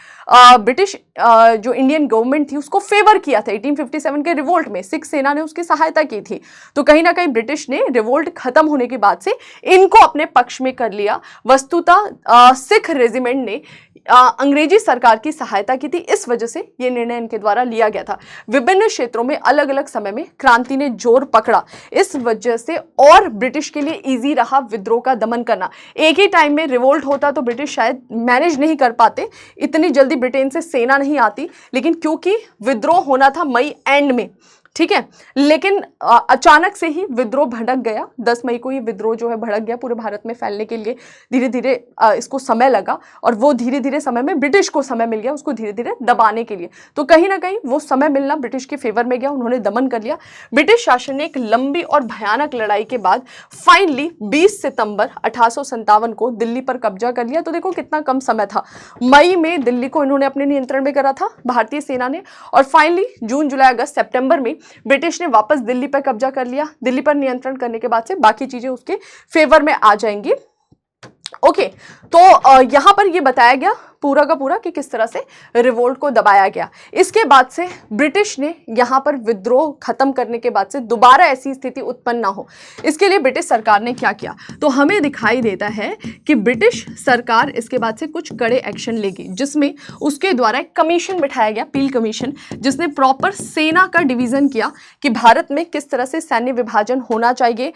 जो इंडियन गवर्नमेंट थी उसको फेवर किया था। 1857 के रिवोल्ट में सिख सेना ने उसकी सहायता की थी। तो कहीं ना कहीं ब्रिटिश ने रिवोल्ट खत्म होने के बाद से इनको अपने पक्ष में कर लिया। वस्तुतः सिख रेजिमेंट ने अंग्रेजी सरकार की सहायता की थी, इस वजह से यह निर्णय इनके द्वारा लिया गया था। विभिन्न क्षेत्रों में अलग अलग समय में क्रांति ने जोर पकड़ा, इस वजह से और ब्रिटिश के लिए इजी रहा विद्रोह का दमन करना। एक ही टाइम में रिवोल्ट होता तो ब्रिटिश शायद मैनेज नहीं कर पाते, इतनी जल्दी ब्रिटेन से सेना नहीं आती, लेकिन क्योंकि विद्रोह होना था मई एंड में, ठीक है, लेकिन अचानक से ही विद्रोह भड़क गया। 10 मई को ये विद्रोह जो है भड़क गया। पूरे भारत में फैलने के लिए धीरे धीरे इसको समय लगा, और वो धीरे धीरे समय में ब्रिटिश को समय मिल गया उसको धीरे धीरे दबाने के लिए। तो कहीं ना कहीं वो समय मिलना ब्रिटिश के फेवर में गया, उन्होंने दमन कर लिया। ब्रिटिश शासन ने एक लंबी और भयानक लड़ाई के बाद फाइनली 20 सितंबर 1857 को दिल्ली पर कब्जा कर लिया। तो देखो कितना कम समय था। मई में दिल्ली को इन्होंने अपने नियंत्रण में करा था भारतीय सेना ने, और फाइनली जून, जुलाई, अगस्त, सितंबर में ब्रिटिश ने वापस दिल्ली पर कब्जा कर लिया। दिल्ली पर नियंत्रण करने के बाद से बाकी चीजें उसके फेवर में आ जाएंगी। ओके, तो यहां पर यह बताया गया पूरा का पूरा कि किस तरह से रिवोल्ट को दबाया गया। इसके बाद से ब्रिटिश ने यहां पर विद्रोह खत्म करने के बाद से दोबारा ऐसी स्थिति उत्पन्न ना हो, इसके लिए ब्रिटिश सरकार ने क्या किया, तो हमें दिखाई देता है कि ब्रिटिश सरकार इसके बाद से कुछ कड़े एक्शन लेगी, जिसमें उसके द्वारा एक कमीशन बिठाया गया, पील कमीशन, जिसने प्रॉपर सेना का डिवीजन किया कि भारत में किस तरह से सैन्य विभाजन होना चाहिए,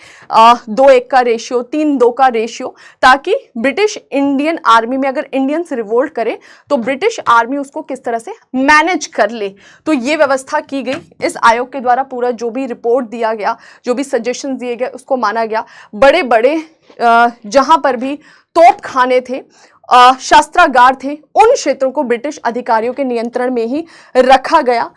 2:1 का रेशियो, 3:2 का रेशियो, ताकि ब्रिटिश इंडियन आर्मी में अगर इंडियंस रिवोल्ट करे तो ब्रिटिश आर्मी उसको किस तरह से मैनेज कर ले। तो ये व्यवस्था की गई। इस आयोग के द्वारा पूरा जो भी रिपोर्ट दिया गया, जो भी सजेशन दिए गए, उसको माना गया। बड़े बड़े जहां पर भी तोप खाने थे, शस्त्रागार थे, उन क्षेत्रों को ब्रिटिश अधिकारियों के नियंत्रण में ही रखा गया।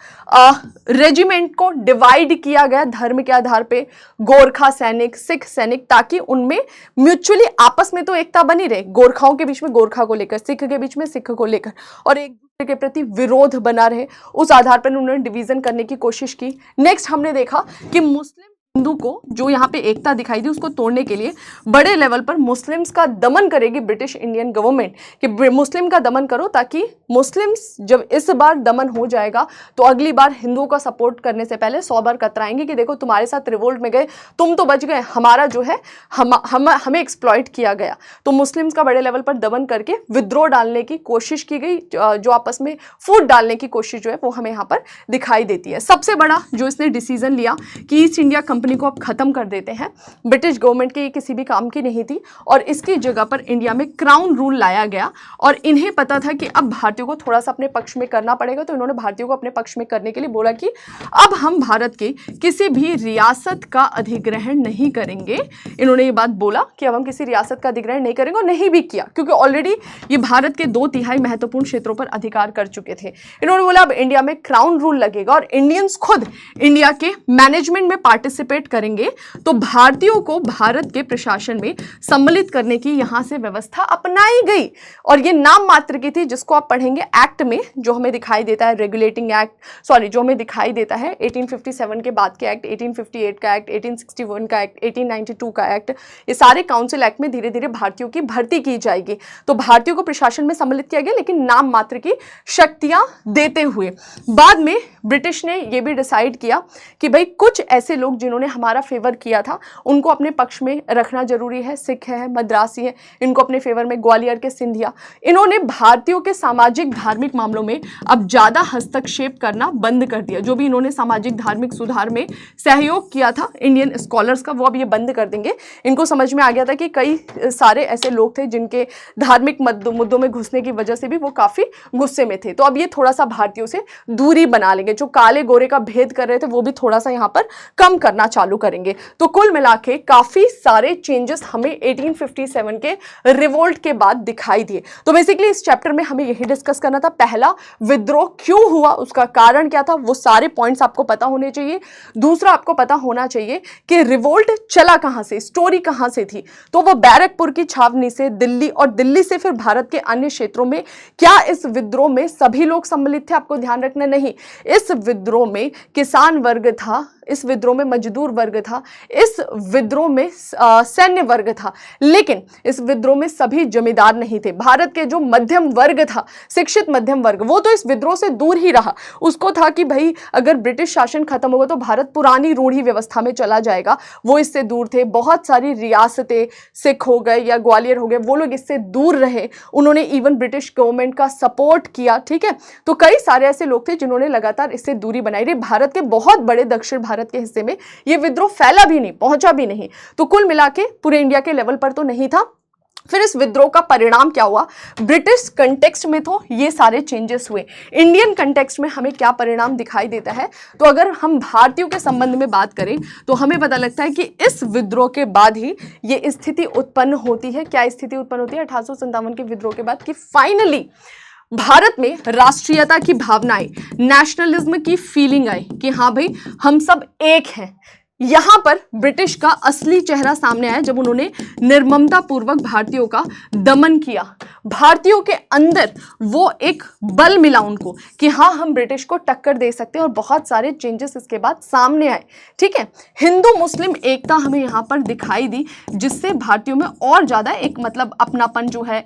रेजिमेंट को डिवाइड किया गया धर्म के आधार पे, गोरखा सैनिक, सिख सैनिक, ताकि उनमें म्यूचुअली आपस में तो एकता बनी रहे, गोरखाओं के बीच में गोरखा को लेकर, सिख के बीच में सिख को लेकर, और एक दूसरे के प्रति विरोध बना रहे। उस आधार पर उन्होंने डिवीजन करने की कोशिश की। नेक्स्ट हमने देखा कि मुस्लिम हिंदू को जो यहाँ पे एकता दिखाई दी, उसको तोड़ने के लिए बड़े लेवल पर मुस्लिम्स का दमन करेगी ब्रिटिश इंडियन गवर्नमेंट, कि मुस्लिम का दमन करो, ताकि मुस्लिम्स जब इस बार दमन हो जाएगा तो अगली बार हिंदुओं का सपोर्ट करने से पहले 100 बार कतराएंगे कि देखो तुम्हारे साथ रिवोल्ट में गए, तुम तो बच गए, हमारा जो है हमें एक्सप्लॉइट किया गया। तो मुस्लिम्स का बड़े लेवल पर दमन करके विद्रोह डालने की कोशिश की गई, जो आपस में फूट डालने की कोशिश जो है वो हमें यहाँ पर दिखाई देती है। सबसे बड़ा जो इसने डिसीजन लिया कि ईस्ट इंडिया कंपनी को अब खत्म कर देते हैं। ब्रिटिश गवर्नमेंट के ये किसी भी काम की नहीं थी, और इसकी जगह पर इंडिया में क्राउन रूल लाया गया। और इन्हें पता था कि अब भारतीयों को थोड़ा सा अपने पक्ष में करना पड़ेगा, तो इन्होंने भारतीयों को अपने पक्ष में करने के लिए बोला कि अब हम भारत के किसी भी रियासत का अधिग्रहण नहीं करेंगे। इन्होंने ये बात बोला कि अब हम किसी रियासत का अधिग्रहण नहीं करेंगे, और नहीं भी किया, क्योंकि ऑलरेडी ये भारत के 2/3 महत्वपूर्ण क्षेत्रों पर अधिकार कर चुके थे। इन्होंने बोला अब इंडिया में क्राउन रूल लगेगा और इंडियंस खुद इंडिया के मैनेजमेंट में पार्टिसिपेट करेंगे। तो भारतीयों को भारत के प्रशासन में सम्मिलित करने की यहां से व्यवस्था अपनाई गई, और ये नाम मात्र की थी, जिसको आप पढ़ेंगे एक्ट में जो हमें दिखाई देता है, रेगुलेटिंग एक्ट, सॉरी जो हमें दिखाई देता है 1857 के बाद के एक्ट, 1858 का एक्ट, 1861 का एक्ट, 1892 का एक्ट, ये सारे काउंसिल एक्ट में धीरे धीरे भारतीयों की भर्ती की जाएगी। तो भारतीयों को प्रशासन में सम्मिलित किया गया, लेकिन नाम मात्र की शक्तियां देते हुए। बाद में ब्रिटिश ने यह भी डिसाइड किया कि भाई कुछ ऐसे लोग जिन्होंने हमारा फेवर किया था उनको अपने पक्ष में रखना जरूरी है। सिख है, मद्रासी है, इनको अपने फेवर में, ग्वालियर के सिंधिया। इन्होंने भारतीयों के सामाजिक धार्मिक मामलों में अब ज्यादा हस्तक्षेप करना बंद कर दिया। जो भी इन्होंने सामाजिक धार्मिक सुधार में सहयोग किया था इंडियन स्कॉलर्स का, वो अब ये बंद कर देंगे। इनको समझ में आ गया था कि कई सारे ऐसे लोग थे जिनके धार्मिक मुद्दों में घुसने की वजह से भी वो काफी गुस्से में थे। तो अब ये थोड़ा सा भारतीयों से दूरी बना लेंगे, जो काले गोरे का भेद कर रहे थे वो भी थोड़ा सा यहाँ पर कम करना चालू करेंगे। तो कुल मिला के काफी सारे चेंजेस हमें 1857 के रिवोल्ट के बाद दिखाई दिए। तो बेसिकली इस चैप्टर में हमें यही डिस्कस करना था, पहला विद्रोह क्यों हुआ, उसका कारण क्या था, वो सारे पॉइंट्स आपको पता होने चाहिए। दूसरा आपको पता होना चाहिए कि रिवोल्ट चला कहां से, स्टोरी कहां से थी। तो वो बैरकपुर की छावनी से दिल्ली, और दिल्ली से फिर भारत के अन्य क्षेत्रों में। क्या इस विद्रोह में सभी लोग सम्मिलित थे? आपको ध्यान रखना, नहीं। इस विद्रोह में किसान वर्ग था, इस विद्रोह में मजदूर वर्ग था, इस विद्रोह में सैन्य वर्ग था, लेकिन इस विद्रोह में सभी जमींदार नहीं थे। भारत के जो मध्यम वर्ग था, शिक्षित मध्यम वर्ग, वो तो इस विद्रोह से दूर ही रहा। उसको था कि भाई अगर ब्रिटिश शासन खत्म होगा तो भारत पुरानी रूढ़ी व्यवस्था में चला जाएगा। वो इससे दूर थे। बहुत सारी रियासतें, सिख हो गए या ग्वालियर हो गए, वो लोग इससे दूर रहे। उन्होंने इवन ब्रिटिश गवर्नमेंट का सपोर्ट किया, ठीक है। तो कई सारे ऐसे लोग थे जिन्होंने लगातार इससे दूरी बनाई रही। भारत के बहुत बड़े दक्षिण भारत के हिस्से में यह विद्रोह फैला भी नहीं, पहुंचा भी नहीं। तो कुल मिला के पूरे इंडिया के लेवल पर तो नहीं था। फिर इस विद्रोह का परिणाम क्या हुआ? ब्रिटिश कंटेक्स्ट में तो ये सारे चेंजेस हुए। इंडियन कंटेक्स्ट में हमें क्या परिणाम दिखाई देता है? तो अगर हम भारतीयों के संबंध में बात करें तो हमें पता लगता है कि इस विद्रोह के बाद ही ये स्थिति उत्पन्न होती है। क्या स्थिति उत्पन्न होती है 1857 के विद्रोह के बाद? कि फाइनली भारत में राष्ट्रीयता की भावनाएं, नेशनलिज्म की फीलिंग आई कि हाँ भाई हम सब एक हैं। यहां पर ब्रिटिश का असली चेहरा सामने आया जब उन्होंने निर्ममता पूर्वक भारतीयों का दमन किया। भारतीयों के अंदर वो एक बल मिला उनको कि हाँ हम ब्रिटिश को टक्कर दे सकते हैं, और बहुत सारे चेंजेस इसके बाद सामने आए। ठीक है, हिंदू मुस्लिम एकता हमें यहां पर दिखाई दी, जिससे भारतीयों में और ज्यादा एक मतलब अपनापन जो है,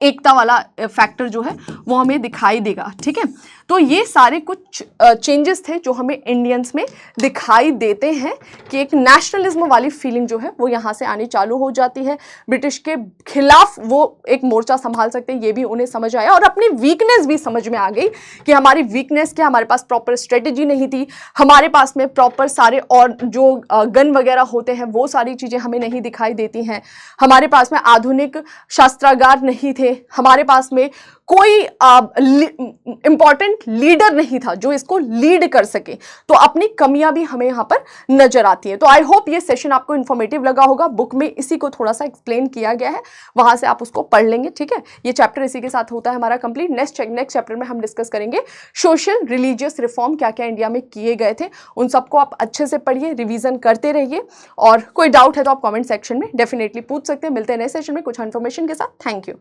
एकता वाला फैक्टर जो है वो हमें दिखाई देगा। ठीक है, तो ये सारे कुछ चेंजेस थे जो हमें इंडियंस में दिखाई देते हैं कि एक नेशनलिज्म वाली फीलिंग जो है वो यहाँ से आनी चालू हो जाती है। ब्रिटिश के खिलाफ वो एक मोर्चा संभाल सकते हैं, ये भी उन्हें समझ आया, और अपनी वीकनेस भी समझ में आ गई कि हमारी वीकनेस क्या, हमारे पास प्रॉपर स्ट्रेटेजी नहीं थी, हमारे पास में प्रॉपर सारे और जो गन वगैरह होते हैं वो सारी चीज़ें हमें नहीं दिखाई देती हैं, हमारे पास में आधुनिक शस्त्रागार नहीं थे, में हमारे पास में कोई इंपॉर्टेंट लीडर नहीं था जो इसको लीड कर सके, तो अपनी कमियां भी हमें यहाँ पर नजर आती है। तो आई होप ये सेशन आपको इन्फॉर्मेटिव लगा होगा। बुक में इसी को थोड़ा सा एक्सप्लेन किया गया है, वहां से आप उसको पढ़ लेंगे, ठीक है। ये चैप्टर इसी के साथ होता है हमारा कंप्लीट। नेक्स्ट चैप्टर में हम डिस्कस करेंगे सोशल रिलीजियस रिफॉर्म क्या क्या इंडिया में किए गए थे, उन सबको आप अच्छे से पढ़िए, रिवीजन करते रहिए, और कोई डाउट है तो आप कमेंट सेक्शन में डेफिनेटली पूछ सकते हैं। मिलते हैं नए सेशन में कुछ इन्फॉर्मेशन के साथ। Thank you.